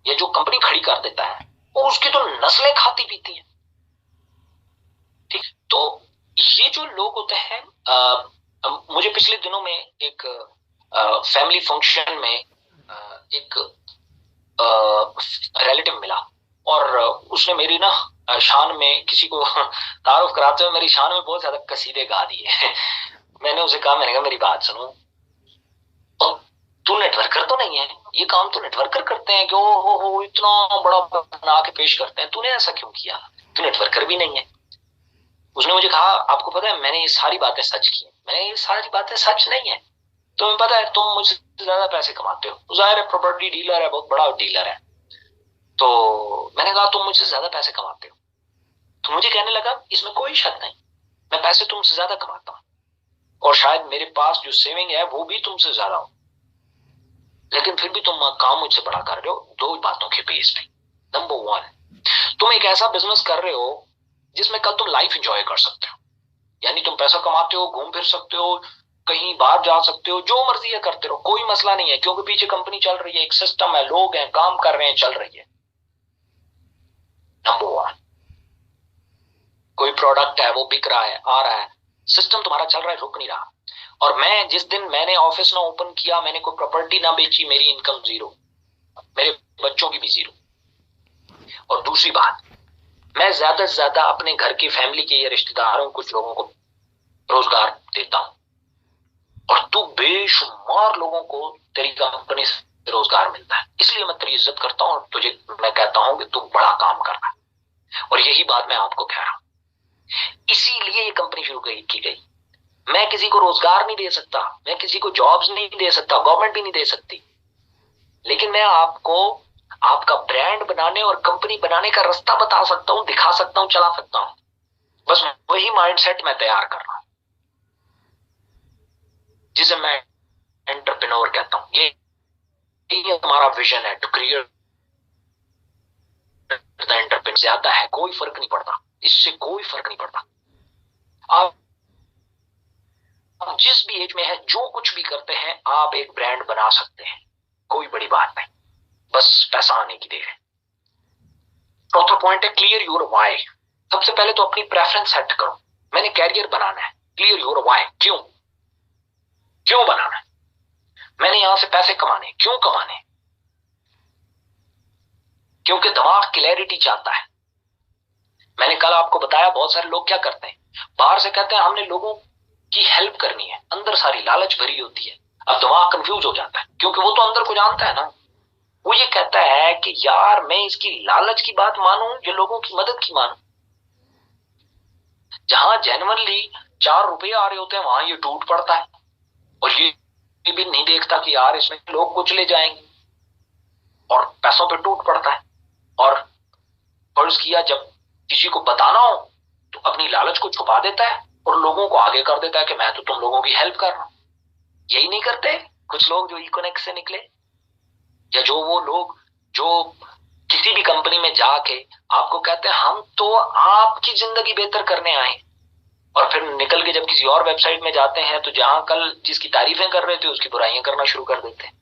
या जो कंपनी खड़ी कर देता है, वो उसकी तो नस्लें खाती पीती हैं। ठीक, तो ये जो लोग होते हैं, मुझे पिछले दिनों में एक फैमिली फंक्शन में एक रिलेटिव मिला, और उसने मेरी ना शान में किसी को तारुफ कराते हुए मेरी शान में बहुत ज्यादा कसीदे गा दिए। मैंने उसे कहा, मैंने कहा मेरी बात सुनो, तू नेटवर्कर तो नहीं है, ये काम तो नेटवर्कर करते हैं कि ओ इतना बड़ा बना के पेश करते हैं, तूने ऐसा क्यों किया, तू नेटवर्कर भी नहीं है। उसने मुझे कहा, आपको पता है मैंने ये सारी बातें सच की, मैंने ये सारी बातें सच नहीं है, तुम्हें पता है तुम मुझसे ज्यादा पैसे कमाते हो, जाहिर है प्रॉपर्टी डीलर है, बहुत बड़ा डीलर है। तो मैंने कहा तुम मुझसे ज्यादा पैसे कमाते हो। तो मुझे कहने लगा इसमें कोई शक नहीं, मैं पैसे तुमसे ज्यादा कमाता हूं, और शायद मेरे पास जो सेविंग है वो भी तुमसे ज्यादा हो, लेकिन फिर भी तुम काम मुझसे बड़ा कर रहे हो 2 बातों के बेस पे। नंबर 1, तुम एक ऐसा बिजनेस कर रहे हो जिसमें कल तुम लाइफ एंजॉय कर सकते हो, यानी तुम पैसा कमाते हो, घूम फिर सकते हो, कहीं बाहर जा सकते हो, जो मर्जी है करते रहो, कोई मसला नहीं है, क्योंकि पीछे कंपनी चल रही है, एक सिस्टम है, लोग हैं, काम कर रहे हैं, चल रही है। नंबर 1, कोई प्रोडक्ट है वो बिक रहा है, आ रहा है, सिस्टम तुम्हारा चल रहा है, रुक नहीं रहा। और मैं जिस दिन मैंने ऑफिस ना ओपन किया, मैंने कोई प्रॉपर्टी ना बेची, मेरी इनकम 0, मेरे बच्चों की भी 0। और दूसरी बात, मैं ज्यादा से ज्यादा अपने घर की फैमिली के या रिश्तेदारों, कुछ लोगों को रोजगार देता हूं, और तू बेशुमार लोगों को तेरी कंपनी से रोजगार मिलता है, इसलिए मैं तेरी इज्जत करता हूं, और तुझे मैं कहता हूं कि तू बड़ा काम कर रहा है। और यही बात मैं आपको कह रहा हूं, इसीलिए ये कंपनी शुरू की गई। मैं किसी को रोजगार नहीं दे सकता, मैं किसी को जॉब्स नहीं दे सकता, गवर्नमेंट भी नहीं दे सकती, लेकिन मैं आपको आपका ब्रांड बनाने और कंपनी बनाने का रास्ता बता सकता हूं, दिखा सकता हूं, चला सकता हूं। बस वही माइंडसेट मैं तैयार कर रहा हूं, जिसे मैं एंटरप्रेन्योर कहता हूं। ये हमारा विजन है, टू क्रिएट द एंटरप्रेन्योर। ज्यादा है, कोई फर्क नहीं पड़ता, इससे कोई फर्क नहीं पड़ता। आप जिस भी एज में है, जो कुछ भी करते हैं, आप एक ब्रांड बना सकते हैं, कोई बड़ी बात नहीं, बस पैसा आने की देर है। चौथा पॉइंट है क्लियर योर व्हाई। सबसे पहले तो अपनी प्रेफरेंस सेट करो, मैंने कैरियर बनाना है, क्लियर योर व्हाई, क्यों बनाना है, मैंने यहां से पैसे कमाने, क्यों कमाने, क्योंकि दिमाग क्लैरिटी चाहता है। मैंने कल आपको बताया, बहुत सारे लोग क्या करते हैं, बाहर से कहते हैं हमने लोगों की हेल्प करनी है, अंदर सारी लालच भरी होती है। अब दिमाग कंफ्यूज हो जाता है, क्योंकि वो तो अंदर को जानता है ना, वो ये कहता है कि यार मैं इसकी लालच की बात मानूं या लोगों की मदद की मानूं। जहां जेन्युइनली 4 रुपए आ रहे होते हैं, वहां ये टूट पड़ता है, और ये भी नहीं देखता कि यार इसमें लोग कुछ ले जाएंगे, और पैसों पे टूट पड़ता है। और फर्ज किया जब किसी को बताना हो तो अपनी लालच को छुपा देता है और लोगों को आगे कर देता है कि मैं तो तुम लोगों की हेल्प कर रहा हूं। यही नहीं करते कुछ लोग जो इकोनेक्ट से निकले, या जो वो लोग जो किसी भी कंपनी में जाके आपको कहते हैं हम तो आपकी जिंदगी बेहतर करने आए, और फिर निकल के जब किसी और वेबसाइट में जाते हैं तो जहां कल जिसकी तारीफें कर रहे थे उसकी बुराइयां करना शुरू कर देते हैं।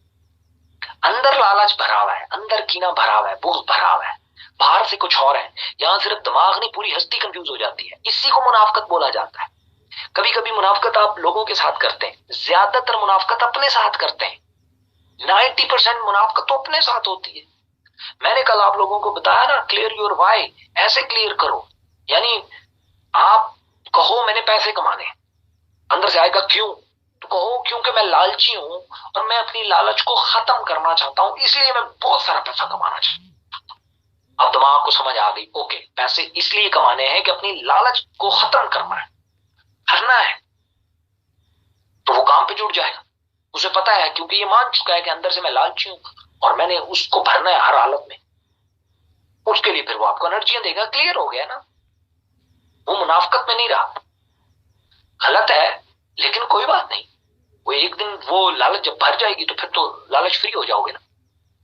अंदर लालच भरा हुआ है, अंदर कीना भरा हुआ है, बुग़्ज़ भरा हुआ है। बाहर से कुछ और है, यहाँ सिर्फ दिमाग नहीं पूरी हस्ती कंफ्यूज हो जाती है। इसी को मुनाफकत बोला जाता है। कभी कभी मुनाफकत आप लोगों के साथ करते हैं, ज्यादातर मुनाफकत अपने साथ करते हैं। 90% मुनाफकत तो अपने साथ होती है। मैंने कल आप लोगों को बताया ना, क्लियर योर वाई, ऐसे क्लियर करो। यानी आप कहो मैंने पैसे कमाने, अंदर से आएगा क्यों, तो कहो क्योंकि मैं लालची हूं और मैं अपनी लालच को खत्म करना चाहता हूं, इसलिए मैं बहुत सारा पैसा कमाना चाहता हूं। अब दिमाग को समझ आ गई, ओके पैसे इसलिए कमाने हैं कि अपनी लालच को खत्म करना है, हरना है, तो वो काम पे जुट जाएगा। उसे पता है, क्योंकि ये मान चुका है कि अंदर से मैं लालची हूं और मैंने उसको भरना है हर हालत में। उसके लिए फिर वो आपको एनर्जियां देगा। क्लियर हो गया ना, वो मुनाफकत में नहीं रहा। गलत है लेकिन कोई बात नहीं, वो एक दिन वो लालच जब भर जाएगी तो फिर तो लालच फ्री हो जाओगे ना।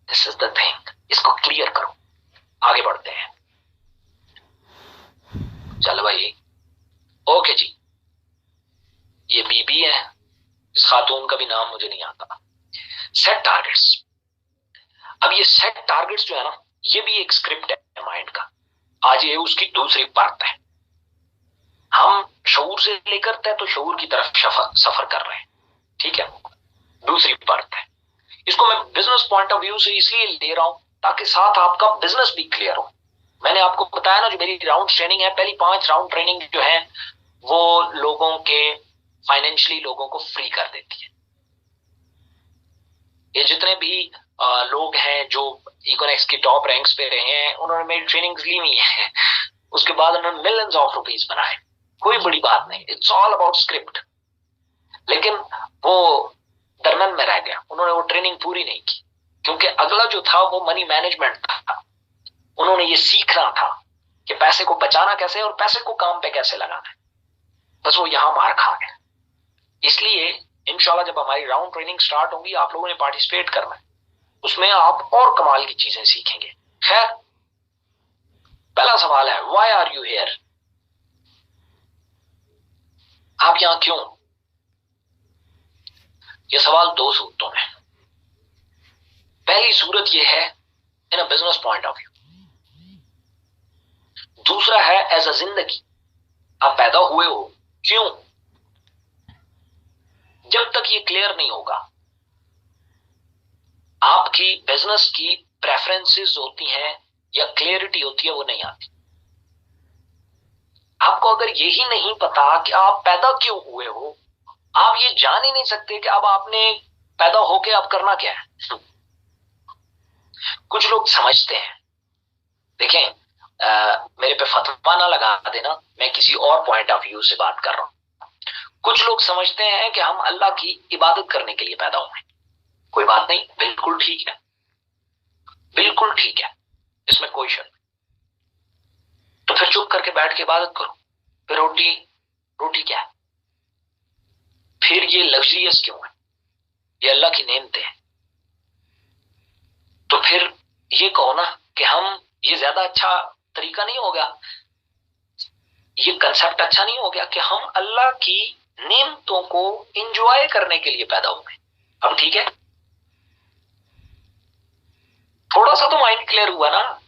दिस इज द थिंग, इसको क्लियर करो। आगे बढ़ते हैं, चलो भाई। ओके जी, ये बीबी है, इस खातून का भी नाम मुझे नहीं आता। Set targets. अब ये सेट टारगेट्स जो है ना, ये भी एक स्क्रिप्ट है माइंड का। आज ये उसकी दूसरी पार्ट है। हम शऊर से लेकर तय तो शऊर की तरफ सफर कर रहे हैं, ठीक है। दूसरी पार्ट है, इसको मैं बिजनेस पॉइंट ऑफ व्यू से इसलिए ले रहा हूं ताकि साथ आपका बिजनेस भी क्लियर हो। मैंने आपको बताया ना, जो मेरी राउंड ट्रेनिंग है, पहली 5 राउंड ट्रेनिंग जो है वो लोगों के फाइनेंशियली लोगों को फ्री कर देती है। ये जितने भी लोग हैं जो इकोनॉमिक्स की टॉप रैंक्स पे रहे हैं, उन्होंने मेरी ट्रेनिंग ली हुई है। उसके बाद उन्होंने मिलियंस ऑफ रुपीस बनाए। कोई बड़ी बात नहीं, इट्स ऑल अबाउट स्क्रिप्ट। लेकिन वो दरमियान में रह गया, उन्होंने वो ट्रेनिंग पूरी नहीं की, क्योंकि अगला जो था वो मनी मैनेजमेंट था। उन्होंने ये सीखना था कि पैसे को बचाना कैसे और पैसे को काम पे कैसे लगाना है। बस वो यहां मार खा गए। इसलिए इंशाल्लाह जब हमारी राउंड ट्रेनिंग स्टार्ट होगी, आप लोगों ने पार्टिसिपेट करना है, उसमें आप और कमाल की चीजें सीखेंगे। खैर, पहला सवाल है, व्हाई आर यू हियर? आप यहां क्यों? यह सवाल 2 सूरतों में। पहली सूरत यह है in a business point of view, दूसरा है एज अ जिंदगी। आप पैदा हुए हो क्यों? जब तक ये क्लियर नहीं होगा, आपकी बिजनेस की प्रेफरेंसेस होती हैं या क्लियरिटी होती है, वो नहीं आती। आपको अगर यही नहीं पता कि आप पैदा क्यों हुए हो, आप ये जान ही नहीं सकते कि अब आपने पैदा होके अब करना क्या है। कुछ लोग समझते हैं, देखें, मेरे पे फतवा ना लगा देना, मैं किसी और पॉइंट ऑफ व्यू से बात कर रहा हूं। कुछ लोग समझते हैं कि हम अल्लाह की इबादत करने के लिए पैदा हुए। कोई बात नहीं, बिल्कुल ठीक है, बिल्कुल ठीक है, इसमें कोई शक नहीं। तो फिर चुप करके बैठ के इबादत करो। फिर रोटी क्या है? फिर ये लग्जरियस क्यों है? ये अल्लाह की नेमतें हैं। तो फिर ये कहो ना कि हम, ये ज्यादा अच्छा तरीका नहीं हो गया, ये कंसेप्ट अच्छा नहीं हो गया कि हम अल्लाह की नेमतों को एंजॉय करने के लिए पैदा हुए। अब ठीक है, थोड़ा सा तो माइंड क्लियर हुआ ना।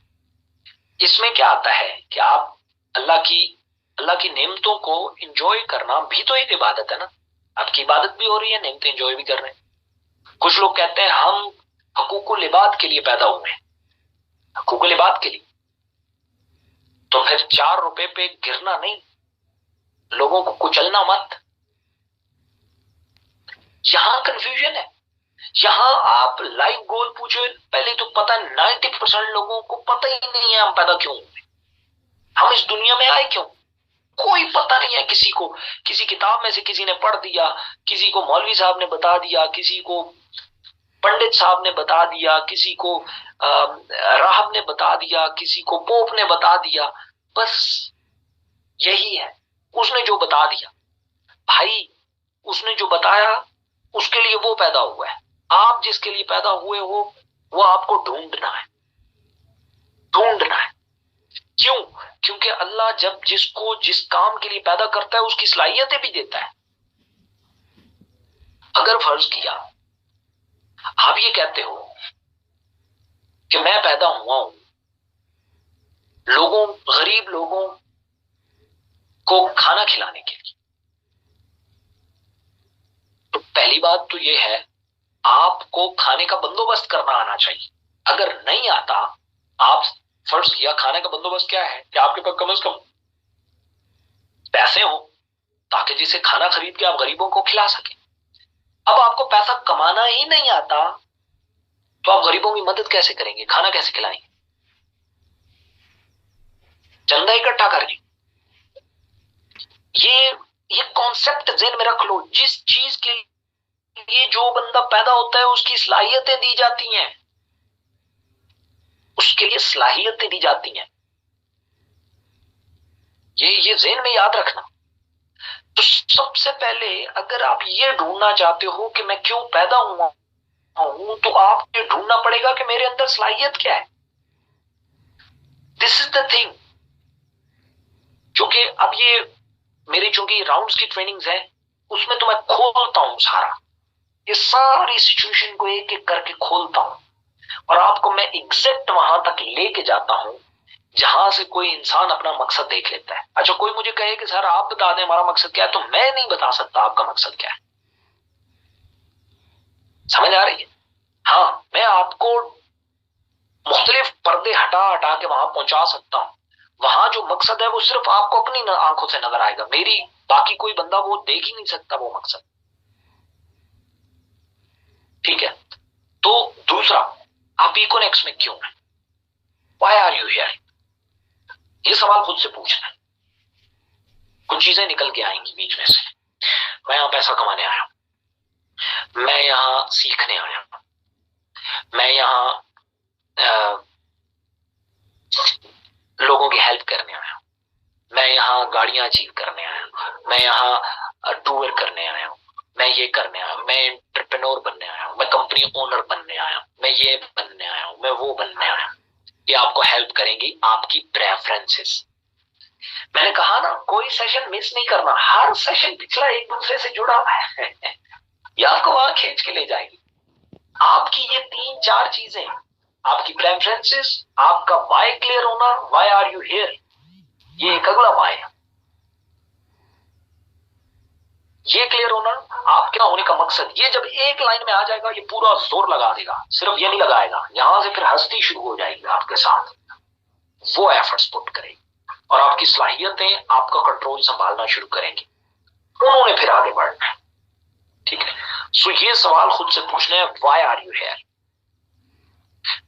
इसमें क्या आता है कि आप अल्लाह की नेमतों को एंजॉय करना भी तो एक इबादत है ना। आपकी इबादत भी हो रही है, नेमतें एंजॉय भी कर रहे हैं। कुछ लोग कहते हैं हम हकूकुल इबाद के लिए पैदा हुए हैं। हकूकुल इबाद के लिए तो फिर 4 रुपए पे गिरना नहीं, लोगों को कुचलना मत। यहां कंफ्यूजन है। यहां आप लाइफ गोल पूछो, पहले तो पता 90% लोगों को पता ही नहीं है हम पैदा क्यों हुए, हम इस दुनिया में आए क्यों, कोई पता नहीं है किसी को। किसी किताब में से किसी ने पढ़ दिया, किसी को मौलवी साहब ने बता दिया, किसी को पंडित साहब ने बता दिया, किसी को राहब ने बता दिया, किसी को पोप ने बता दिया। बस यही है, उसने जो बता दिया भाई, उसने जो बताया उसके लिए वो पैदा हुआ है। आप जिसके लिए पैदा हुए हो वो आपको ढूंढना है, ढूंढना है। क्यों? क्योंकि अल्लाह जब जिसको जिस काम के लिए पैदा करता है उसकी सलाहियतें भी देता है। अगर फर्ज किया आप ये कहते हो कि मैं पैदा हुआ हूं लोगों, गरीब लोगों को खाना खिलाने के लिए। तो पहली बात तो ये है, आपको खाने का बंदोबस्त करना आना चाहिए। अगर नहीं आता, आप फर्ज किया खाने का बंदोबस्त क्या है कि आपके पास कम से कम पैसे हो ताकि जिसे खाना खरीद के आप गरीबों को खिला सके। अब आपको पैसा कमाना ही नहीं आता तो आप गरीबों की मदद कैसे करेंगे, खाना कैसे खिलाएंगे? चंदा इकट्ठा करेंगे। ये कॉन्सेप्ट ज़हन में रख लो। जिस चीज के लिए जो बंदा पैदा होता है उसकी सलाहियतें दी जाती हैं, उसके लिए सलाहियतें दी जाती हैं। ये ज़हन में याद रखना। तो सबसे पहले अगर आप ये ढूंढना चाहते हो कि मैं क्यों पैदा हुआ हूं, तो आपको ये ढूंढना पड़ेगा कि मेरे अंदर सलाहियत क्या है। This is the thing. क्योंकि अब ये मेरी चूंकि राउंड्स की ट्रेनिंग्स है, उसमें तो मैं खोलता हूं सारा, ये सारी सिचुएशन को एक एक करके खोलता हूं और आपको मैं एग्जैक्ट वहां तक लेके जाता हूं जहां से कोई इंसान अपना मकसद देख लेता है। अच्छा, कोई मुझे कहे कि सर आप बता दें हमारा मकसद क्या है, तो मैं नहीं बता सकता आपका मकसद क्या है। समझ आ रही है? हाँ, मैं आपको मुख्तलिफ पर्दे हटा हटा के वहां पहुंचा सकता हूं। वहां जो मकसद है वो सिर्फ आपको अपनी आंखों से नजर आएगा, मेरी बाकी कोई बंदा वो देख ही नहीं सकता वो मकसद। ठीक है? तो दूसरा, आप इकोनेक्स में क्यों हैं? Why are you here? ये सवाल खुद से पूछना है। कुछ चीजें निकल के आएंगी बीच में से। मैं यहां पैसा कमाने आया हूं, मैं यहां सीखने आया हूं, मैं यहां लोगों की हेल्प करने आया हूं, मैं यहां गाड़ियां अचीव करने आया हूं, मैं यहां टूर करने आया हूं, मैं ये करने आया हूं, मैं एंटरप्रेन्योर बनने आया हूं, मैं कंपनी ओनर बनने आया हूं, मैं ये बनने आया हूं, मैं वो बनने आया हूं। ये आपको हेल्प करेंगी आपकी प्रेफरेंसेस। मैंने कहा ना, कोई सेशन मिस नहीं करना, हर सेशन पिछला एक दूसरे से जुड़ा हुआ है। ये आपको वहां खींच के ले जाएगी। आपकी ये 3-4 चीजें, आपकी प्रेफरेंसेस, आपका वाई क्लियर होना, वाई आर यू हियर, ये एक अगला वाई है। ये क्लियर होना, आप क्या होने का मकसद, ये जब एक लाइन में आ जाएगा ये पूरा जोर लगा देगा। सिर्फ ये नहीं लगाएगा, यहां से फिर हस्ती शुरू हो जाएगी आपके साथ, वो एफर्ट्स पुट करेगी और आपकी सलाहियतें आपका कंट्रोल संभालना शुरू करेंगी। उन्होंने फिर आगे बढ़ना है। ठीक है? सो ये सवाल खुद से पूछना है, व्हाई आर यू हियर।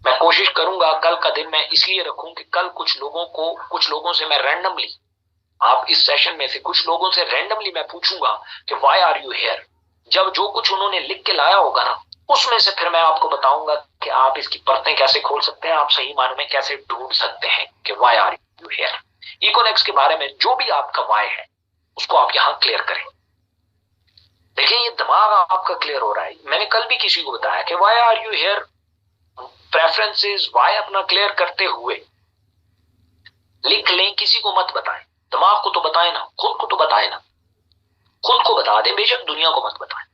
मैं कोशिश करूंगा कल का दिन मैं इसलिए रखूं कि कल कुछ लोगों से मैं रैंडमली, आप इस सेशन में से कुछ लोगों से रैंडमली मैं पूछूंगा कि व्हाई आर यू हियर। जब जो कुछ उन्होंने लिख के लाया होगा ना, उसमें से फिर मैं आपको बताऊंगा कि आप इसकी परतें कैसे खोल सकते हैं, आप सही मानों में कैसे ढूंढ सकते हैं कि व्हाई आर यू हियर। इकोनेक्स के बारे में जो भी आपका व्हाई है उसको आप यहां क्लियर करें। देखिए, ये दिमाग आपका क्लियर हो रहा है। मैंने कल भी किसी को बताया कि why are you here, preferences, why अपना क्लियर करते हुए लिख लें, किसी को मत बताएं। दिमाग को तो बताएं ना, खुद को तो बताएं ना, खुद को बता दें, बेशक दुनिया को मत बताएं,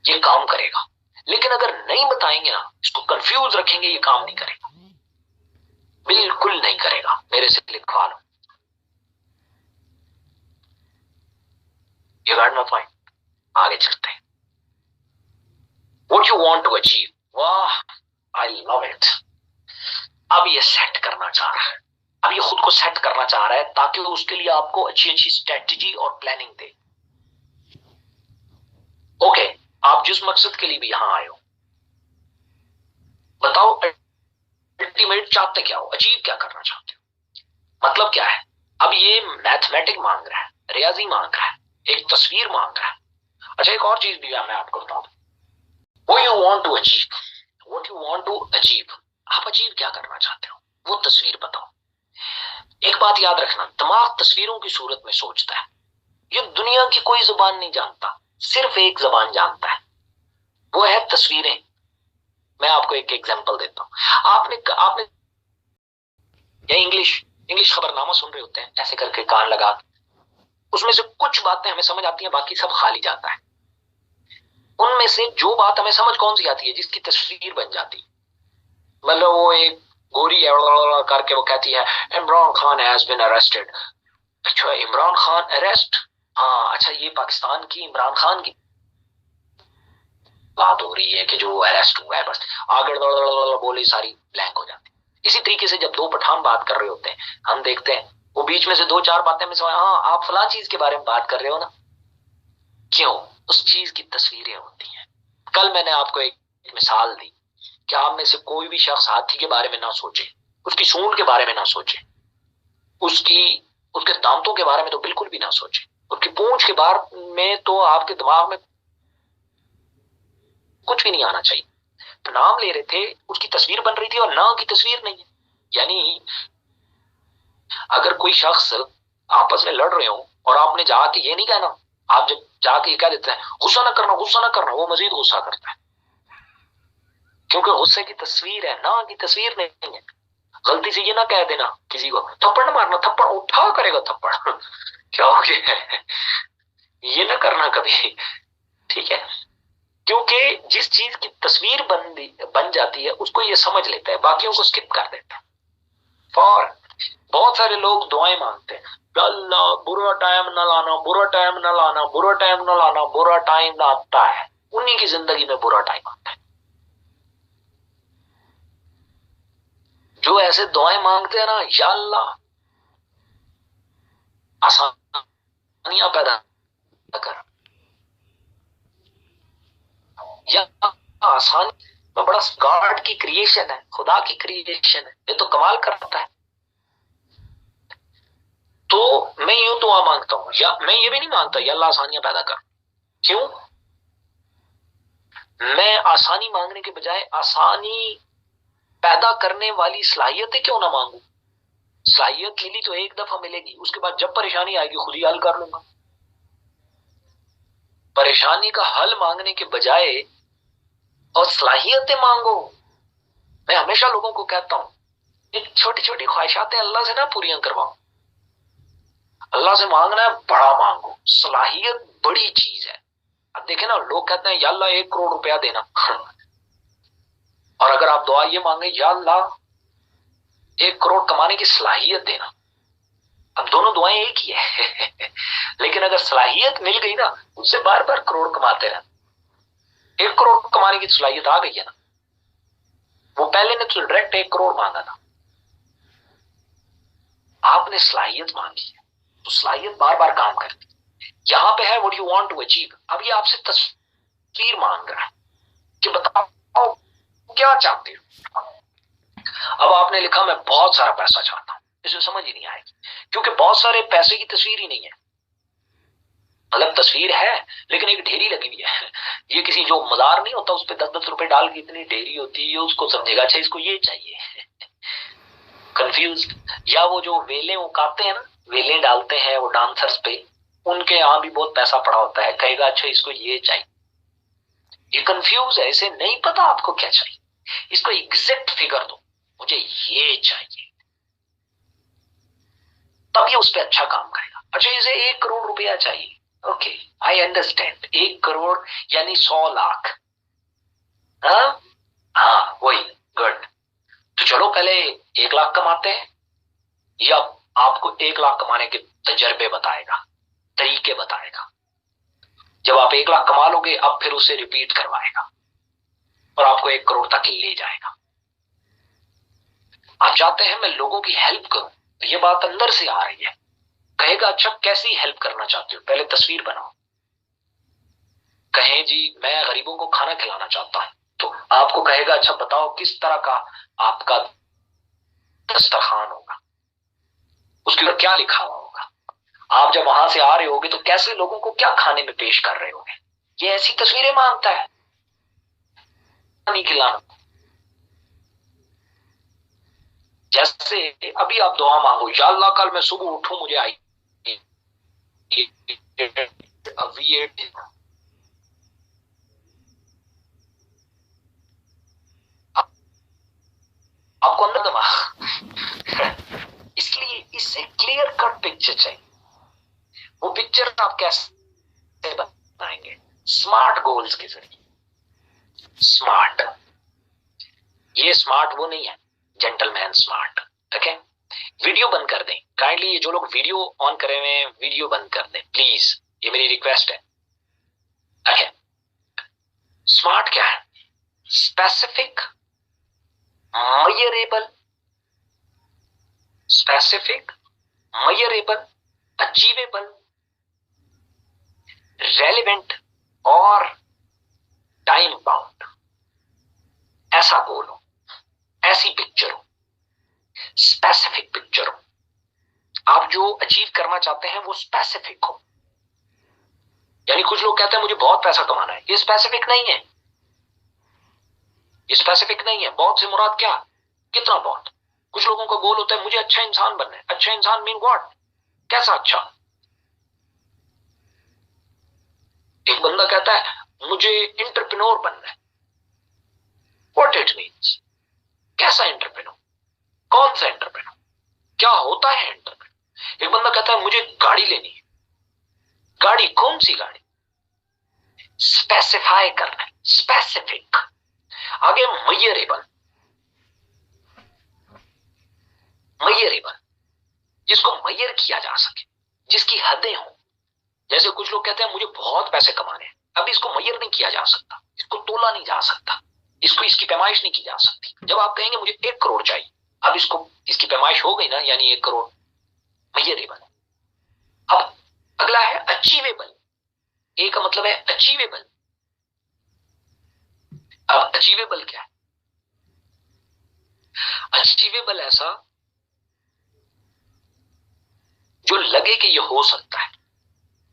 ये काम करेगा। लेकिन अगर नहीं बताएंगे ना, इसको कंफ्यूज रखेंगे, ये काम नहीं करेगा, बिल्कुल नहीं करेगा। मेरे से लिखवा लो, यू गॉट माय पॉइंट। आगे चलते हैं। What you want to achieve, वाह आई लव इट। अब ये सेट करना चाह रहा है, अब ये खुद को सेट करना चाह रहा है ताकि उसके लिए आपको अच्छी अच्छी स्ट्रेटजी और प्लानिंग दे। ओके, आप जिस मकसद के लिए भी यहां आए हो, बताओ अल्टीमेट चाहते क्या हो, अचीव क्या करना चाहते हो, मतलब क्या है। अब ये मैथमेटिक मांग रहा है, रियाजी मांग रहा है, एक तस्वीर मांग रहा है। अच्छा, एक और चीज भी मैं आपको बताऊं, वो you want to achieve, what you want to achieve, आप अचीव क्या करना चाहते हो, वो तस्वीर बताओ। एक बात याद रखना, दिमाग तस्वीरों की सूरत में सोचता है। ये दुनिया की कोई जुबान नहीं जानता, सिर्फ एक जुबान जानता है, वो है तस्वीरें। मैं आपको एक एग्जांपल देता हूं। आपने या इंग्लिश खबरनामा सुन रहे होते हैं, ऐसे करके कान लगा, उसमें से कुछ बातें हमें समझ आती हैं, बाकी सब खाली जाता है। उनमें से जो बात हमें समझ कौन सी आती है, जिसकी तस्वीर बन जाती, मतलब वो एक गोरी करके वो कहती है Imran Khan has been arrested. अच्छा इमरान खान अरेस्ट, हाँ अच्छा ये पाकिस्तान की इमरान खान की बात हो रही है कि जो अरेस्ट हुआ है, बस आगे बोली सारी ब्लैंक हो जाती। इसी तरीके से जब दो पठान बात कर रहे होते हैं, हम देखते हैं वो बीच में से दो चार बातें में से हाँ आप फला चीज के बारे में बात कर रहे हो ना, क्यों, उस चीज की तस्वीरें होती हैं। कल मैंने आपको एक मिसाल दी कि आप में से कोई भी शख्स हाथी के बारे में ना सोचे, उसकी सूंड के बारे में ना सोचे, उसके दांतों के बारे में तो बिल्कुल भी ना सोचे, उसकी पूंछ के बारे में तो आपके दिमाग में कुछ भी नहीं आना चाहिए। तो नाम ले रहे थे, उसकी तस्वीर बन रही थी और ना की तस्वीर नहीं है। यानी अगर कोई शख्स आपस में लड़ रहे हो और आपने जाके ये नहीं कहना, आप जब जाके ये कह देते हैं गुस्सा ना करना गुस्सा ना करना, वो मजीद गुस्सा करता है, क्योंकि गुस्से की तस्वीर है, ना की तस्वीर नहीं है। गलती से ये ना कह देना किसी को थप्पड़ ना मारना, थप्पड़ उठा करेगा थप्पड़ क्या हो गया, ये ना करना कभी, ठीक है। क्योंकि जिस चीज की तस्वीर बन जाती है उसको ये समझ लेता है, बाकियों को स्किप कर देता है। और बहुत सारे लोग दुआएं मांगते हैं, अल्लाह बुरा टाइम न लाना, बुरा टाइम न लाना, बुरा टाइम न लाना, बुरा टाइम आता है, उन्हीं की जिंदगी में बुरा टाइम आता है। जो ऐसे दुआएं मांगते हैं ना, या अल्लाह आसानियां पैदा कर, या आसान में बड़ा गॉड की क्रिएशन है, खुदा की क्रिएशन है, ये तो कमाल करता है। तो मैं यूं दुआ मांगता हूं, या मैं ये भी नहीं मांगता या अल्लाह आसानियां पैदा कर, क्यों, मैं आसानी मांगने के बजाय आसानी पैदा करने वाली सलाहियतें क्यों ना मांगू। सलाहियत मिली तो एक दफा मिलेगी, उसके बाद जब परेशानी आएगी खुद ही हल कर लूंगा। परेशानी का हल मांगने के बजाय और सलाहियतें मांगो। मैं हमेशा लोगों को कहता हूं एक छोटी छोटी ख्वाहिशातें अल्लाह से ना पूरियां करवाओ, अल्लाह से मांगना है बड़ा मांगो, सलाहियत बड़ी चीज है। अब देखे ना लोग कहते हैं या अल्लाह 1 करोड़ रुपया देना और अगर आप दुआ ये मांगे या अल्लाह 1 करोड़ कमाने की सलाहियत देना, अब दोनों दुआएं एक ही है लेकिन अगर सलाहियत मिल गई ना, उससे बार बार करोड़ कमाते रहते। 1 करोड़ कमाने की सलाहियत आ गई है ना, वो पहले ने तो डायरेक्ट 1 करोड़ मांगा था, आपने सलाहियत मांगी है तो सलाहियत बार बार काम करती। यहां पे है what you want to achieve, अब ये आपसे तस्वीर मांग रहा है कि बताओ क्या चाहते हो। अब आपने लिखा मैं बहुत सारा पैसा चाहता हूं, इसे समझ ही नहीं आएगी, क्योंकि बहुत सारे पैसे की तस्वीर ही नहीं है। मतलब तस्वीर है लेकिन एक ढेरी लगी हुई है, ये किसी जो मजार नहीं होता उस पर 10-10 रुपए डाल के इतनी ढेरी होती है, उसको समझेगा अच्छा इसको ये चाहिए कंफ्यूज। या वो जो वेले उकाते हैं ना, वेले डालते हैं वो डांसर्स पे, उनके यहां भी बहुत पैसा पड़ा होता है, कहेगा अच्छा इसको ये चाहिए, ये कंफ्यूज है, इसे नहीं पता आपको क्या चाहिए, इसको एग्जैक्ट फिगर दो मुझे ये चाहिए, तब ये उस पर अच्छा काम करेगा। अच्छा इसे 1 करोड़ रुपया चाहिए, ओके आई अंडरस्टैंड, 1 करोड़ यानी 100 लाख, हाँ वही गुड। तो चलो पहले 1 लाख कमाते हैं, या आपको 1 लाख कमाने के तजर्बे बताएगा, तरीके बताएगा। जब आप 1 लाख कमा लोगे अब फिर उसे रिपीट करवाएगा और आपको 1 करोड़ तक ले जाएगा। आप चाहते हैं मैं लोगों की हेल्प करूं, तो ये बात अंदर से आ रही है, कहेगा अच्छा कैसी हेल्प करना चाहते हो, पहले तस्वीर बनाओ। कहें जी मैं गरीबों को खाना खिलाना चाहता हूं, तो आपको कहेगा अच्छा बताओ किस तरह का आपका दस्तरखान होगा, उसके ऊपर क्या लिखा हुआ होगा, आप जब वहां से आ रहे होगे तो कैसे लोगों को क्या खाने में पेश कर रहे होगे। ये ऐसी तस्वीरें मांगता है, नहीं खिलाना। जैसे अभी आप दुआ मांगो या अल्लाह कल मैं सुबह उठूं मुझे आई आपको अंदर दिमाग इसलिए इससे क्लियर कट पिक्चर चाहिए। वो पिक्चर आप कैसे बनाएंगे, स्मार्ट गोल्स के जरिए। स्मार्ट, ये स्मार्ट वो नहीं है जेंटलमैन स्मार्ट। ओके, वीडियो बंद कर दें काइंडली, ये जो लोग वीडियो ऑन करे हुए हैं वीडियो बंद कर दें प्लीज, ये मेरी रिक्वेस्ट है। ओके, स्मार्ट क्या है? Specific, measurable, specific, measurable, achievable, relevant और टाइम बाउंड। ऐसा गोल हो, ऐसी पिक्चर हो, स्पेसिफिक पिक्चर हो। आप जो अचीव करना चाहते हैं वो स्पेसिफिक हो। यानी कुछ लोग कहते हैं मुझे बहुत पैसा कमाना है, ये स्पेसिफिक नहीं है, ये स्पेसिफिक नहीं है। बहुत से मुराद क्या, कितना बहुत। कुछ लोगों का गोल होता है मुझे अच्छा इंसान बनना है। अच्छा इंसान मीन व्हाट, कैसा अच्छा? एक बंदा कहता है मुझे एंटरप्रेन्योर बनना है, व्हाट इट मीन्स, कैसा एंटरप्रेन्योर, कौन सा एंटरप्रेन्योर, क्या होता है एंटरप्रेन्योर? एक बंदा कहता है मुझे गाड़ी लेनी है, गाड़ी कौन सी गाड़ी? स्पेसिफाई करना है, स्पेसिफिक। आगे मेजरेबल, मेजरेबल, जिसको मेजर किया जा सके, जिसकी हदें हो। जैसे कुछ लोग कहते हैं मुझे बहुत पैसे कमाने हैं, अब इसको मेजर नहीं किया जा सकता, इसको तोला नहीं जा सकता, इसको इसकी पैमाइश नहीं की जा सकती। जब आप कहेंगे मुझे 1 करोड़ चाहिए, अब इसको इसकी पैमाइश हो गई ना, यानी 1 करोड़ मेजरेबल है। अब अगला है अचीवेबल। ए का मतलब है अचीवेबल। अब अचीवेबल क्या है? अचीवेबल ऐसा जो लगे कि यह हो सकता है,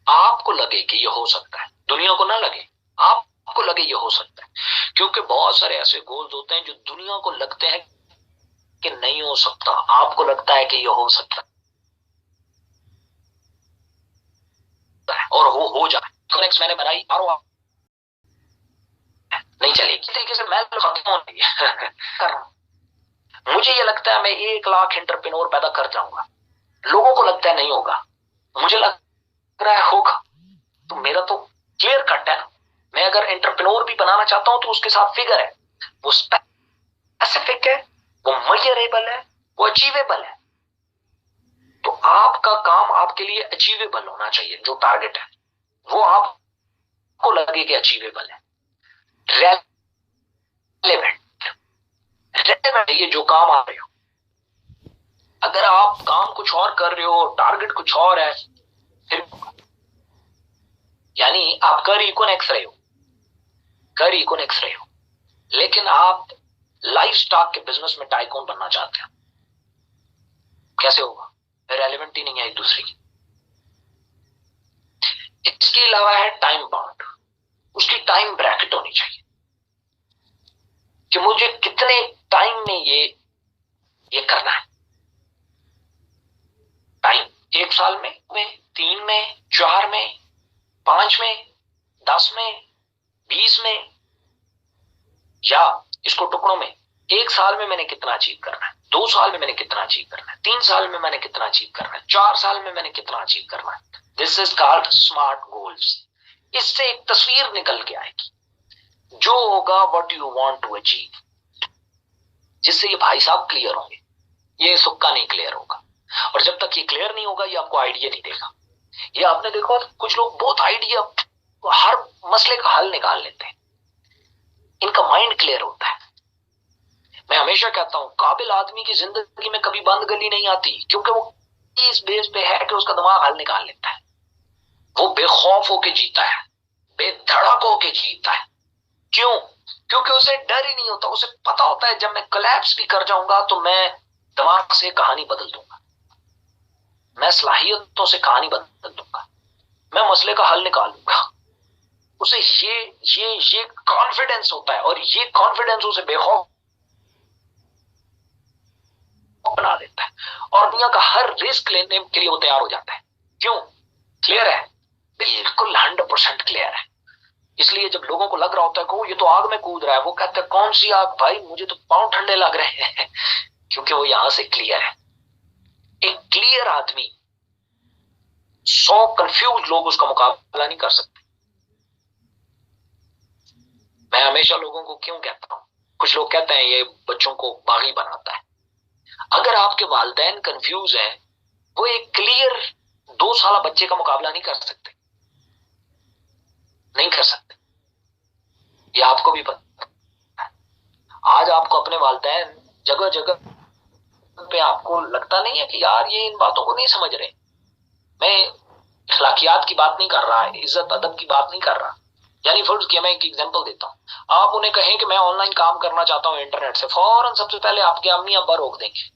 आपको लगे कि यह हो सकता है, दुनिया को ना लगे, आपको लगे यह हो सकता है। क्योंकि बहुत सारे ऐसे गोल्स होते हैं जो दुनिया को लगते हैं कि नहीं हो सकता, आपको लगता है कि यह हो सकता है और वो हो जाए। नेक्स्ट मैंने बनाई और नहीं चलेगी, इस तरीके से मैं खत्म होने कर रहा हूं। मुझे ये लगता है मैं 1 लाख एंटरप्रेन्योर पैदा कर जाऊंगा, लोगों को लगता है नहीं होगा, मुझे लग रहा है होगा। तो मेरा तो क्लियर कट है ना, मैं अगर एंटरप्रेन्योर भी बनाना चाहता हूं तो उसके साथ फिगर है, वो स्पेसिफिक है, वो मेजरेबल है, वो अचीवेबल है। तो आपका काम आपके लिए अचीवेबल होना चाहिए। जो टारगेट है वो आपको लगे कि अचीवेबल है। रेलेवेंट, रेलेवेंट ये जो काम आ रहे हो। अगर आप काम कुछ और कर रहे हो, टारगेट कुछ और है, फिर यानी आप कर इकोनेक्स रहे हो, कर इकोनेक्स रहे हो, लेकिन आप लाइफ स्टॉक के बिजनेस में टाइकून बनना चाहते हो, कैसे होगा? रेलेवेंट ही नहीं है एक दूसरे की। इसके अलावा है टाइम बाउंड, उसकी टाइम ब्रैकेट होनी चाहिए कि मुझे कितने टाइम में ये करना है। टाइम 1 साल में 3 में, 4 में, 5 में, 10 में, 20 में, या इसको टुकड़ों में 1 साल में मैंने कितना अचीव करना है, 2 साल में मैंने कितना अचीव करना है, 3 साल में मैंने कितना अचीव करना है, 4 साल में मैंने कितना अचीव करना है। This is called smart goals. इससे एक तस्वीर निकल के आएगी, जो होगा what you want to achieve, जिससे ये भाई साहब क्लियर होंगे, ये सुक्का नहीं क्लियर होगा। और जब तक ये क्लियर नहीं होगा ये आपको आइडिया नहीं देगा। ये आपने देखो कुछ लोग बहुत आइडिया, हर मसले का हल निकाल लेते हैं, इनका माइंड क्लियर होता है। मैं हमेशा कहता हूं काबिल आदमी की जिंदगी में कभी बंद गली नहीं आती, क्योंकि वो इस बेस पे है कि उसका दिमाग हल निकाल लेता है। वो बेखौफ होके जीता है, बेधड़क होके जीता है। क्यों? क्योंकि उसे डर ही नहीं होता, उसे पता होता है जब मैं कोलैप्स भी कर जाऊंगा तो मैं दिमाग से कहानी बदल दूंगा, मैं सलाहियतों से कहानी बदल दूंगा, मैं मसले का हल निकाल लूंगा। उसे ये कॉन्फिडेंस होता है, और ये कॉन्फिडेंस उसे बेखौफ बना देता है, और दुनिया का हर रिस्क लेने के लिए वो तैयार हो जाता है। क्यों? क्लियर है, बिल्कुल 100% क्लियर है। इसलिए जब लोगों को लग रहा होता है कि ये तो आग में कूद रहा है, वो कहते हैं कौन सी आग भाई, मुझे तो पांव ठंडे लग रहे हैं क्योंकि वो यहां से क्लियर है। एक क्लियर आदमी, 100 कंफ्यूज लोग उसका मुकाबला नहीं कर सकते। मैं हमेशा लोगों को क्यों कहता हूं, कुछ लोग कहते हैं ये बच्चों को बागी बनाता है, आपके वालिदैन कंफ्यूज हैं, वो एक क्लियर 2 साल बच्चे का मुकाबला नहीं कर सकते, नहीं कर सकते, ये आपको भी पता है। आज आपको अपने वालिदैन जगह जगह पे आपको लगता नहीं है कि यार ये इन बातों को नहीं समझ रहे। मैं अखलाकियात की बात नहीं कर रहा है, इज्जत अदब की बात नहीं कर रहा। यानी फर्ज किया, मैं एक एग्जांपल देता हूँ, आप उन्हें कहें कि मैं ऑनलाइन काम करना चाहता हूँ इंटरनेट से, फौरन सबसे पहले आपके अम्मी अब्बा रोक देंगे।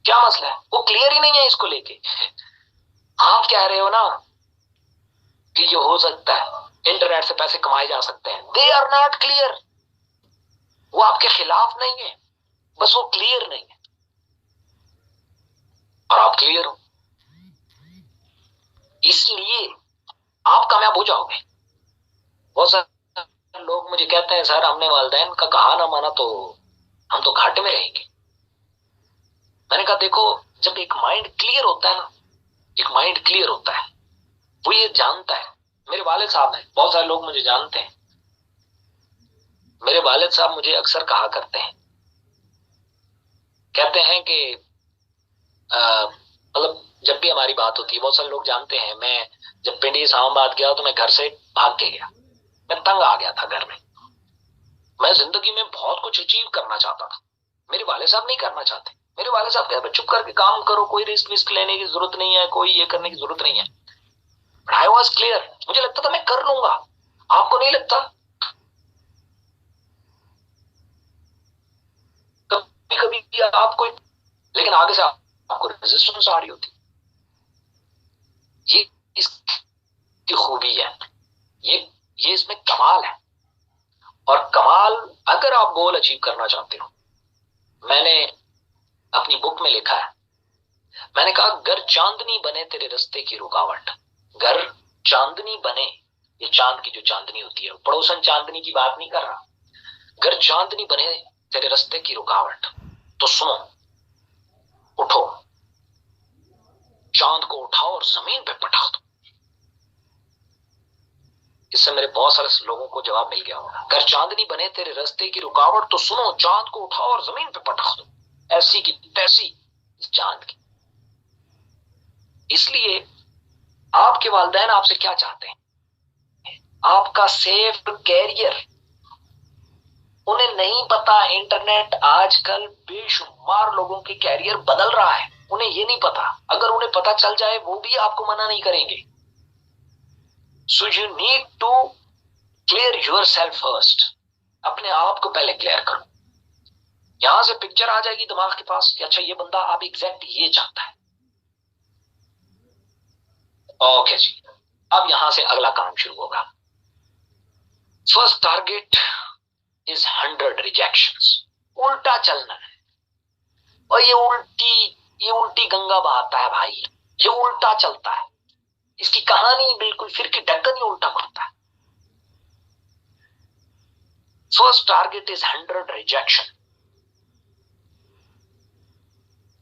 क्या मसला है? वो क्लियर ही नहीं है इसको लेके। आप कह रहे हो ना कि ये हो सकता है, इंटरनेट से पैसे कमाए जा सकते हैं, दे आर नॉट क्लियर। वो आपके खिलाफ नहीं है, बस वो क्लियर नहीं है, और आप क्लियर हो, इसलिए आप कामयाब हो जाओगे। बहुत सारे लोग मुझे कहते हैं सर हमने वालिदैन का कहा ना माना तो हम तो घाटे में रहेंगे। मैंने कहा देखो, जब एक माइंड क्लियर होता है ना, एक माइंड क्लियर होता है, वो ये जानता है। मेरे वालिद साहब हैं, बहुत सारे लोग मुझे जानते हैं, मेरे वालिद साहब मुझे अक्सर कहा करते हैं, कहते हैं कि मतलब जब भी हमारी बात होती है, बहुत सारे लोग जानते हैं, मैं जब पिंडी इस्लामाबाद गया तो मैं घर से भाग के गया, मैं तंग आ गया था घर में। मैं जिंदगी में बहुत कुछ अचीव करना चाहता था, मेरे वाले साहब नहीं करना चाहते। मेरे वाले साहब कहते चुप करके काम करो, कोई रिस्क विस्क लेने की जरूरत नहीं है, कोई ये करने की जरूरत नहीं है। बट आई वॉज क्लियर, मुझे लगता था मैं कर लूंगा। आपको नहीं लगता? कभी कभी आपको, लेकिन आगे से आपको रेजिस्टेंस आ रही होती। ये इसकी खूबी है, ये इसमें कमाल है। और कमाल, अगर आप गोल अचीव करना चाहते हो, मैंने अपनी बुक में लिखा है, मैंने कहा घर चांदनी बने तेरे रास्ते की रुकावट, घर चांदनी बने, ये चांद की जो चांदनी होती है, पड़ोसन चांदनी की बात नहीं कर रहा, घर चांदनी बने तेरे रास्ते की रुकावट, तो सुनो, उठो, चांद को उठाओ और जमीन पे पटा दो। इससे मेरे बहुत सारे लोगों को जवाब मिल गया होगा। अगर चांदनी बने तेरे रास्ते की रुकावट, तो सुनो, चांद को उठाओ और जमीन पे पटा दो, ऐसी की तैसी इस चांद की। इसलिए आपके वालिदैन आपसे क्या चाहते हैं? आपका सेफ कैरियर। उन्हें नहीं पता इंटरनेट आजकल बेशुमार लोगों के कैरियर बदल रहा है, उन्हें ये नहीं पता। अगर उन्हें पता चल जाए वो भी आपको मना नहीं करेंगे। So you need to clear yourself first. अपने आप को पहले क्लियर करो। यहां से पिक्चर आ जाएगी दिमाग के पास कि अच्छा ये बंदा आप एग्जैक्ट ये चाहता है। ओके जी, अब यहां से अगला काम शुरू होगा। First target is 100 rejections. उल्टा चलना है, और ये उल्टी गंगा बहाता है भाई, ये उल्टा चलता है। इसकी कहानी बिल्कुल फिर की ढक्कन ही उल्टा खुलता है। First target is 100 rejection.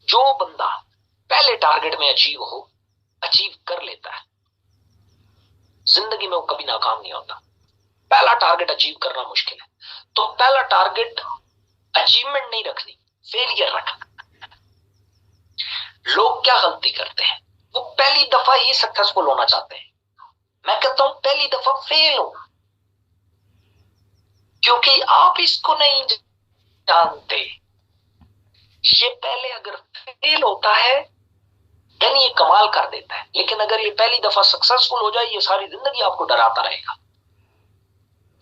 जो बंदा पहले टारगेट में अचीव कर लेता है, जिंदगी में वो कभी नाकाम नहीं होता। पहला टारगेट अचीव करना मुश्किल है, तो पहला टारगेट अचीवमेंट नहीं रखनी, फेलियर रखना। लोग क्या गलती करते हैं, वो पहली दफा ही सक्सेसफुल होना चाहते हैं। मैं कहता हूं पहली दफा फेल हो, क्योंकि आप इसको नहीं जानते। ये पहले अगर फेल होता है यानी ये कमाल कर देता है, लेकिन अगर ये पहली दफा सक्सेसफुल हो जाए, ये सारी जिंदगी आपको डराता रहेगा,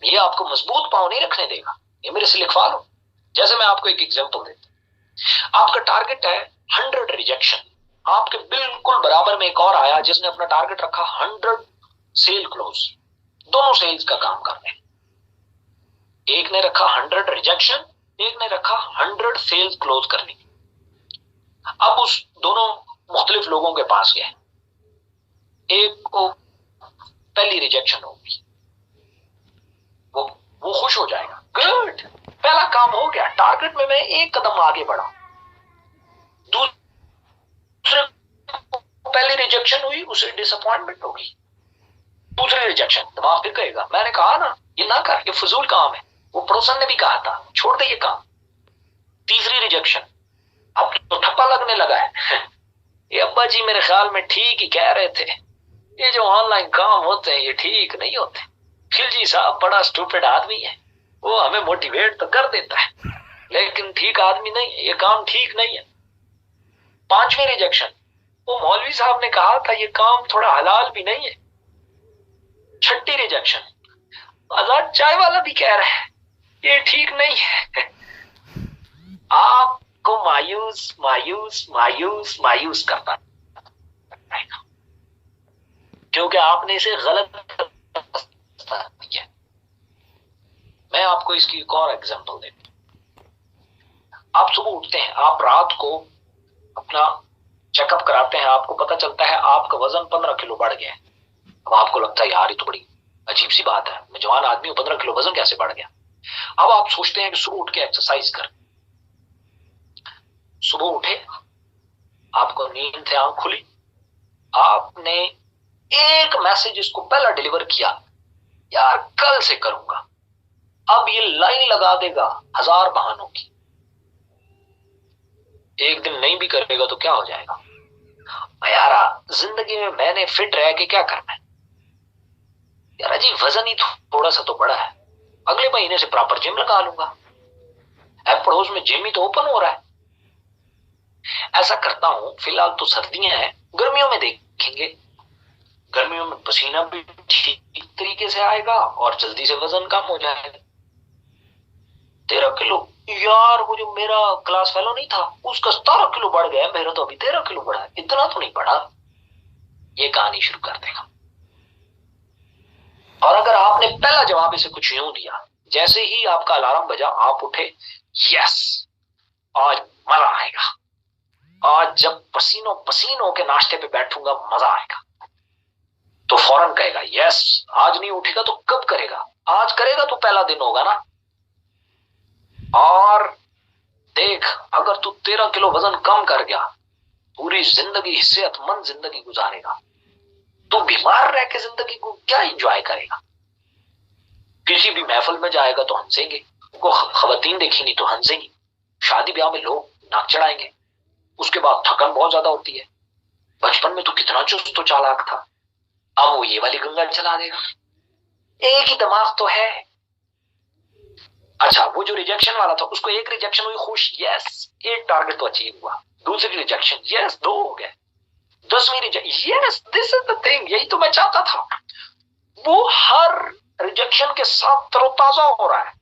ये आपको मजबूत पांव नहीं रखने देगा। ये मेरे से लिखवा लो। जैसे मैं आपको एक एग्जांपल देता हूं, आपका टारगेट है 100 रिजेक्शन, आपके बिल्कुल बराबर में एक और आया जिसने अपना टारगेट रखा 100 सेल क्लोज। दोनों सेल्स का काम कर रहे हैं, एक ने रखा 100 रिजेक्शन, एक ने रखा 100 सेल्स क्लोज करने की। अब उस दोनों मुख्तलिफ लोगों के पास गए, एक को पहली रिजेक्शन होगी, वो खुश हो जाएगा, गुड, पहला काम हो गया, टारगेट में मैं एक कदम आगे बढ़ा। दूसरे को पहली रिजेक्शन हुई, उसे डिसअपॉइंटमेंट होगी। दूसरी रिजेक्शन, दिमाग फिर कहेगा मैंने कहा ना ये ना कर, ये फजूल काम है, वो पड़ोसन ने भी कहा था, छोड़ दे ये काम। तीसरी रिजेक्शन, अब अब्बा जी मेरे ख्याल में ठीक ही कह रहे थे, ये जो ऑनलाइन काम होते हैं ये ठीक नहीं होते। खिलजी साहब बड़ा स्टूपिड आदमी है, वो हमें मोटिवेट तो कर देता है लेकिन ठीक आदमी नहीं है, ये काम ठीक नहीं है। 5वीं रिजेक्शन, वो मौलवी साहब ने कहा था ये काम थोड़ा हलाल भी नहीं है। 6ठी रिजेक्शन, आजाद चाय वाला भी कह रहा है ये ठीक नहीं है। आपको मायूस मायूस मायूस मायूस करता रहेगा क्योंकि आपने इसे गलत किया। मैं आपको इसकी एक और एग्जांपल देता हूं। आप सुबह उठते हैं, आप रात को अपना चेकअप कराते हैं, आपको पता चलता है आपका वजन 15 किलो बढ़ गया है। अब आपको लगता है यार ये तो बड़ी अजीब सी बात है, मैं जवान आदमी हूं, 15 किलो वजन कैसे बढ़ गया। अब आप सोचते हैं कि सुबह उठ के एक्सरसाइज कर। सुबह उठे, आपको नींद से आंख खुली, आपने एक मैसेज इसको पहला डिलीवर किया, यार कल से करूंगा। अब ये लाइन लगा देगा 1000 बहानों की। एक दिन नहीं भी करेगा तो क्या हो जाएगा, यारा जिंदगी में मैंने फिट रह के क्या करना है, यार जी वजन ही थोड़ा सा तो बड़ा है, अगले महीने से प्रॉपर जिम लगा लूंगा, अब पड़ोस में जिम ही तो ओपन हो रहा है। ऐसा करता हूं, फिलहाल तो सर्दियां हैं, गर्मियों में देखेंगे, गर्मियों में पसीना भी ठीक तरीके से आएगा और जल्दी से वजन कम हो जाएगा। 13 किलो, यार वो जो मेरा क्लास फेलो नहीं था उसका 17 किलो बढ़ गया, मेरा तो अभी 13 किलो बढ़ा है, इतना तो नहीं बढ़ा। ये कहानी शुरू कर देगा। और अगर आपने पहला जवाब इसे कुछ यूं दिया, जैसे ही आपका अलार्म बजा आप उठे, यस आज मजा आएगा, आज जब पसीनों पसीनों के नाश्ते पे बैठूंगा मजा आएगा, तो फौरन कहेगा यस। आज नहीं उठेगा तो कब करेगा, आज करेगा तो पहला दिन होगा ना। और देख, अगर तू 13 किलो वजन कम कर गया, पूरी जिंदगी सेहतमंद जिंदगी गुजारेगा। तू बीमार रह के जिंदगी को क्या एंजॉय करेगा। किसी भी महफिल में जाएगा तो हंसेंगे, को खवातीन देखेंगी तो हंसेंगी, शादी ब्याह में लोग नाक चढ़ाएंगे, उसके बाद थकन बहुत ज्यादा होती है। बचपन में तू कितना चुस्त तो चालाक था, अब वो ये वाली गंगा चला देगा। एक ही दिमाग तो है। अच्छा, वो जो रिजेक्शन वाला था उसको एक रिजेक्शन हुई, खुश, यस एक टारगेट तो अचीव हुआ। दूसरी रिजेक्शन, यस 2 हो गए। 10वीं rejection, yes this is the thing, यही तो मैं चाहता था। वो हर रिजेक्शन के साथ तरोताजा हो रहा है,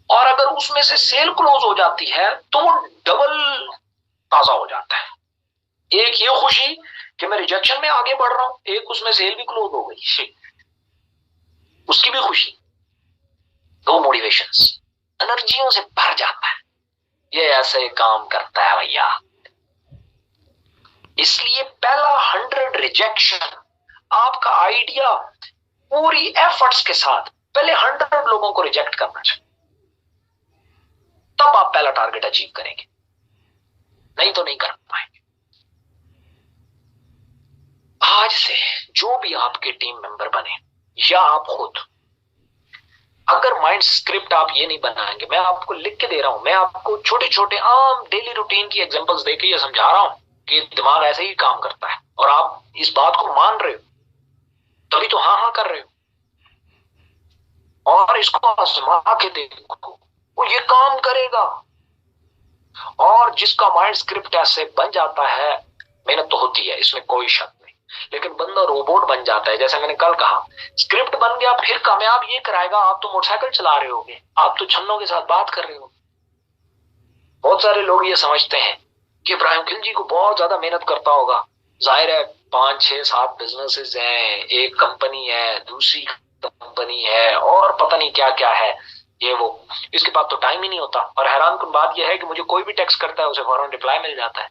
और अगर उसमें से सेल क्लोज हो जाती है तो वो डबल ताजा हो जाता है। एक ये खुशी कि मैं रिजेक्शन में आगे बढ़ रहा हूं, एक उसमें सेल भी क्लोज हो गई, उसकी भी खुशी। 2 मोटिवेशंस एनर्जियों से भर जाता है। ये ऐसे काम करता है भैया। इसलिए पहला 100 रिजेक्शन, आपका आइडिया पूरी एफर्ट्स के साथ पहले 100 लोगों को रिजेक्ट करना चाहिए, तब आप पहला टारगेट अचीव करेंगे, नहीं तो नहीं कर पाएंगे। आज से जो भी आपके टीम मेंबर बने या आप खुद, अगर माइंड स्क्रिप्ट आप ये नहीं बनाएंगे, मैं आपको लिख के दे रहा हूं, मैं आपको छोटे छोटे आम डेली रूटीन की एग्जांपल्स देके ये समझा रहा हूं कि दिमाग ऐसे ही काम करता है, और आप इस बात को मान रहे हो तभी तो हाँ हाँ कर रहे हो। और इसको आजमा के देखो, वो ये काम करेगा। और जिसका माइंड स्क्रिप्ट ऐसे बन जाता है, मेहनत तो होती है, इसमें कोई शक नहीं, लेकिन बंदा रोबोट बन जाता है। जैसे मैंने कल कहा, स्क्रिप्ट बन गया, फिर कामयाब ये कराएगा, आप तो मोटरसाइकिल चला रहे होगे, आप तो छन्नों के साथ बात कर रहे हो। बहुत सारे लोग ये समझते हैं कि इब्राहिम खिलजी को बहुत ज्यादा मेहनत करता होगा। जाहिर है 5, 6, 7 बिजनेसेस हैं, एक कंपनी है, दूसरी कंपनी है, और पता नहीं क्या क्या है, ये वो, इसके बाद तो टाइम ही नहीं होता। और हैरानकुन बात यह है कि मुझे कोई भी टेक्स्ट करता है उसे फौरन रिप्लाई मिल जाता है,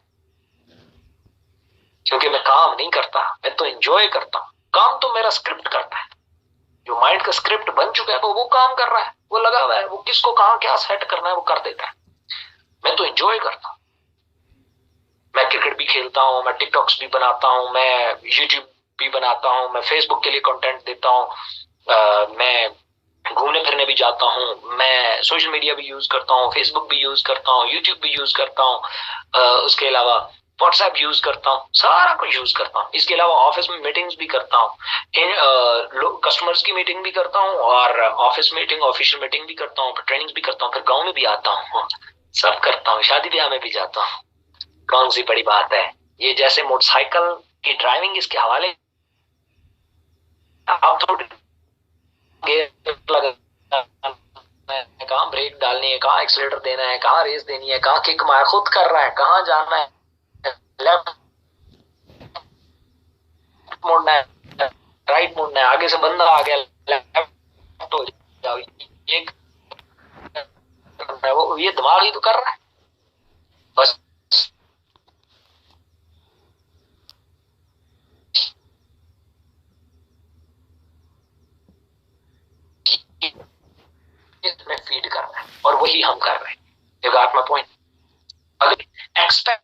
क्योंकि मैं काम नहीं करता, मैं तो एंजॉय करता हूं। काम तो मेरा स्क्रिप्ट करता है, जो माइंड का स्क्रिप्ट बन चुका है वो काम कर रहा है, वो लगा हुआ है, वो किसको कहां क्या सेट करना है वो कर देता है। मैं तो एंजॉय करता हूं। मैं क्रिकेट भी खेलता हूं, मैं टिकटॉक्स भी बनाता हूं, मैं यूट्यूब भी बनाता हूं, मैं फेसबुक के लिए कंटेंट देता हूं, मैं घूमने फिरने भी जाता हूं, मैं सोशल मीडिया भी यूज करता हूं, फेसबुक भी यूज करता हूं, यूट्यूब भी यूज करता हूं, उसके अलावा व्हाट्सएप यूज करता हूँ, सारा कुछ यूज करता हूँ। इसके अलावा ऑफिस में मीटिंग्स भी करता हूँ, कस्टमर्स की मीटिंग भी करता हूँ, और ऑफिस मीटिंग, ऑफिशियल मीटिंग भी करता हूँ, फिर ट्रेनिंग्स भी करता हूँ, फिर गाँव में भी आता हूँ, सब करता हूँ, शादी ब्याह में भी जाता हूँ। कौन सी बड़ी बात है ये? जैसे मोटरसाइकिल की ड्राइविंग, इसके हवाले आप थोड़ी कहाँ ब्रेक डालनी है, कहाँ एक्सीलेटर देना है, कहाँ रेस देनी है, कहाँ किक मार, खुद कर रहा है, कहाँ जाना है, लेफ्ट मुड़ना है, राइट मुड़ना है, आगे से बंदा आ गया लेफ्ट हो जाओ, वो ये दिमाग ही तो कर रहा है बस। में फीड कर रहा है और वही हम कर रहे हैं। You got my point? Expect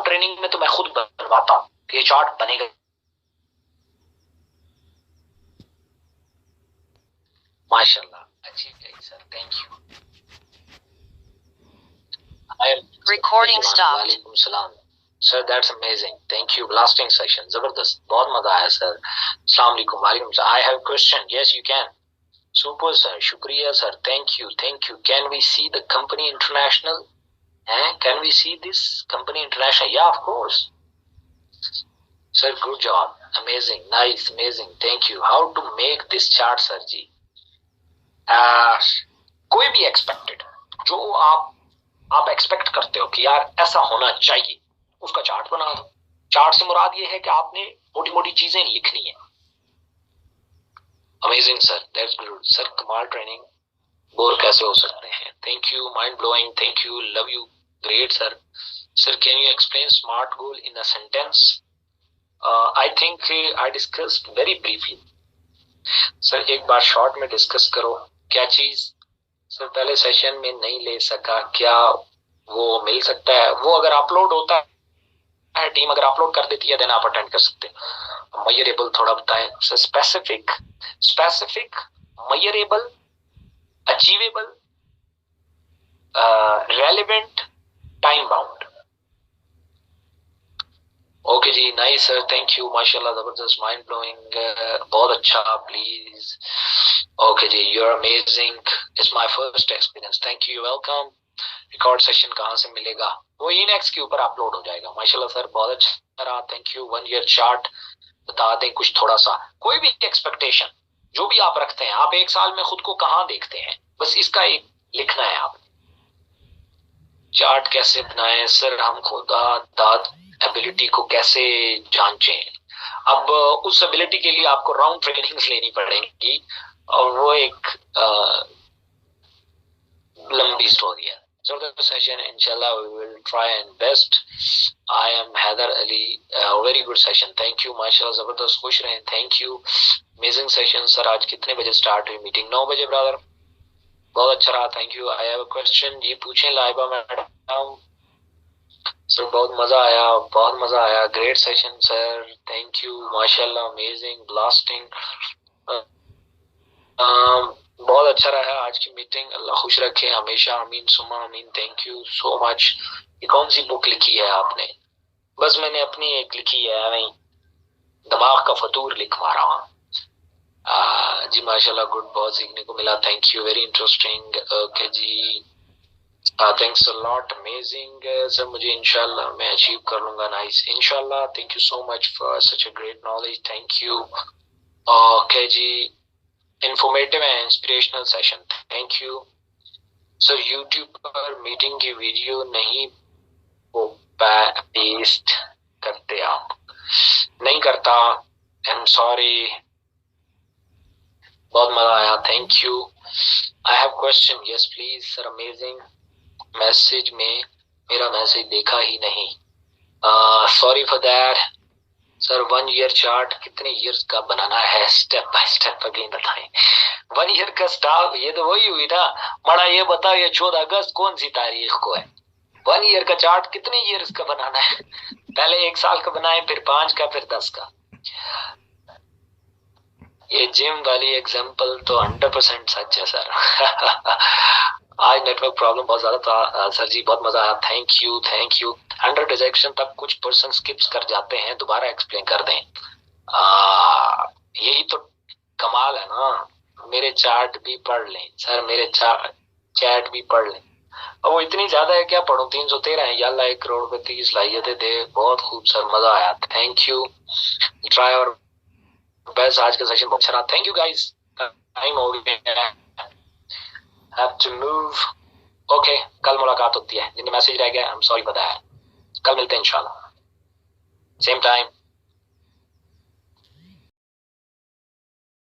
training में तो मैं खुद बनवाता हूँ, ये चार्ट बनेगा। माशाल्लाह, अच्छी गई sir, thank you. Recording stopped. वालेकुम सलाम sir, that's amazing, thank you, blasting session, जबरदस्त, बहुत मजा आया सर। अस्सलाम वालेकुम। वालेकुम सलाम। I have question, yes you can. Super sir, शुक्रिया sir, thank you, thank you. Can we see the company international? Can we see this company international? Yeah, of course. Sir, good job. Amazing, nice, amazing. Thank you. How to make this chart, sir जी? कोई भी expected, जो आप expect करते हो कि यार ऐसा होना चाहिए, उसका चार्ट बना दो। चार्ट से मुराद ये है कि आपने मोटी मोटी चीजें लिखनी है। Amazing sir, that's good sir, कमाल ट्रेनिंग। बोर कैसे हो सकते हैं? Thank you, mind blowing, thank you, love you, great sir. Sir, can you explain smart goal in a sentence? I think I discussed very briefly. Sir, एक बार short में discuss करो। क्या चीज? सर, पहले सेशन में नहीं ले सका, क्या वो मिल सकता है? वो अगर अपलोड होता है, टीम अगर अपलोड कर देती है, देन आप अटेंड कर सकते हैं। मयरेबल थोड़ा बताएं sir. Specific, measurable, achievable, relevant, time bound. Okay जी, नाइस सर, थैंक यू, माशाल्लाह, जबरदस्त, माइंड ब्लोइंग, बहुत अच्छा, प्लीज। ओके जी, you are amazing, it's my first experience, thank you, welcome. Record session कहाँ से मिलेगा? वो इनएक्स के ऊपर अपलोड हो जाएगा। माशाल्लाह सर, बहुत अच्छा रहा, थैंक यू। 1 ईयर चार्ट बता दें कुछ थोड़ा सा, कोई भी एक्सपेक्टेशन जो भी आप रखते हैं, आप एक साल में खुद को कहाँ देखते हैं, बस इसका एक लिखना है आप। चार्ट कैसे बनाएं सर? हम खुदा दाद एबिलिटी को कैसे जांचें? अब उस एबिलिटी के लिए आपको राउंड ट्रेनिंग्स लेनी पड़ेंगी, और वो एक लंबी स्टोरी है। So the session, inshallah, we will try and best. I am Haider Ali. Very good session. Thank you, माशाल्लाह, जबरदस्त, खुश रहें, thank you. Amazing session, sir. आज कितने बजे स्टार्ट हुई मीटिंग? 9 बजे ब्रदर, बहुत अच्छा रहा, thank you. I have a question, ये पूछें लाइबा मैडम। सर, बहुत मजा आया, बहुत मजा आया, great session sir, thank you, माशाल्लाह, अमेजिंग, ब्लास्टिंग, बहुत अच्छा रहा आज की मीटिंग। अल्लाह खुश रखे हमेशा, आमीन सुमा आमीन, थैंक यू सो मच। ये कौन सी बुक लिखी है आपने? बस मैंने अपनी एक लिखी है, नहीं दिमाग का फतूर लिख मारा हूँ। जी माशाल्लाह, गुड, बहुत सीखने को मिला, thank you, very interesting. Okay जी, thanks a lot, amazing sir, मुझे इंशाल्लाह मैं अचीव कर लूंगा, नाइस, इंशाल्लाह, thank you so much for such a great knowledge, thank you. Okay जी, informative and inspirational session, thank you sir. YouTube पर meeting की वीडियो नहीं वो पेस्ट करते आप? नहीं करता, आई एम सॉरी, बहुत मजा आया, thank you. I have question, yes please sir, amazing. Message में मेरा मैसेज देखा ही नहीं, sorry for that sir. 1 year chart कितने ईयर्स का बनाना है? स्टेप बाय स्टेप अगेन बताएं। 1 ईयर का स्टाफ, ये तो वही हुई ना बड़ा, ये बताओ, ये 14 अगस्त कौन सी तारीख को है? 1 ईयर का चार्ट कितने ईयर्स का बनाना है? पहले 1 साल का बनाए, फिर 5 का, फिर 10 का। ये जिम वाली एग्जांपल तो 100% सच है सर। आज नेटवर्क प्रॉब्लम बहुत ज्यादा था सर जी, बहुत मजा आया, thank you thank you. 100 rejection तक कुछ पर्सन स्किप्स कर जाते हैं, दोबारा एक्सप्लेन कर दें। यही तो कमाल है ना। मेरे चार्ट भी पढ़ लें सर, मेरे चैट भी पढ़ लें। और वो इतनी ज्यादा है, क्या पढ़ूं? 313 है, याल्ला 1 करोड़ पे 30 लाइए थे। बहुत खूब सर, मजा आया, थैंक यू। ट्राई और बेस्ट। आज का सेशन बहुत अच्छा रहा, थैंक यू गाइस। टाइम हो गया, हैव टू मूव। ओके, कल मुलाकात होती है। जिन्हें मैसेज रह गया, आई एम सॉरी बताया। कल मिलते हैं इंशाल्लाह, सेम टाइम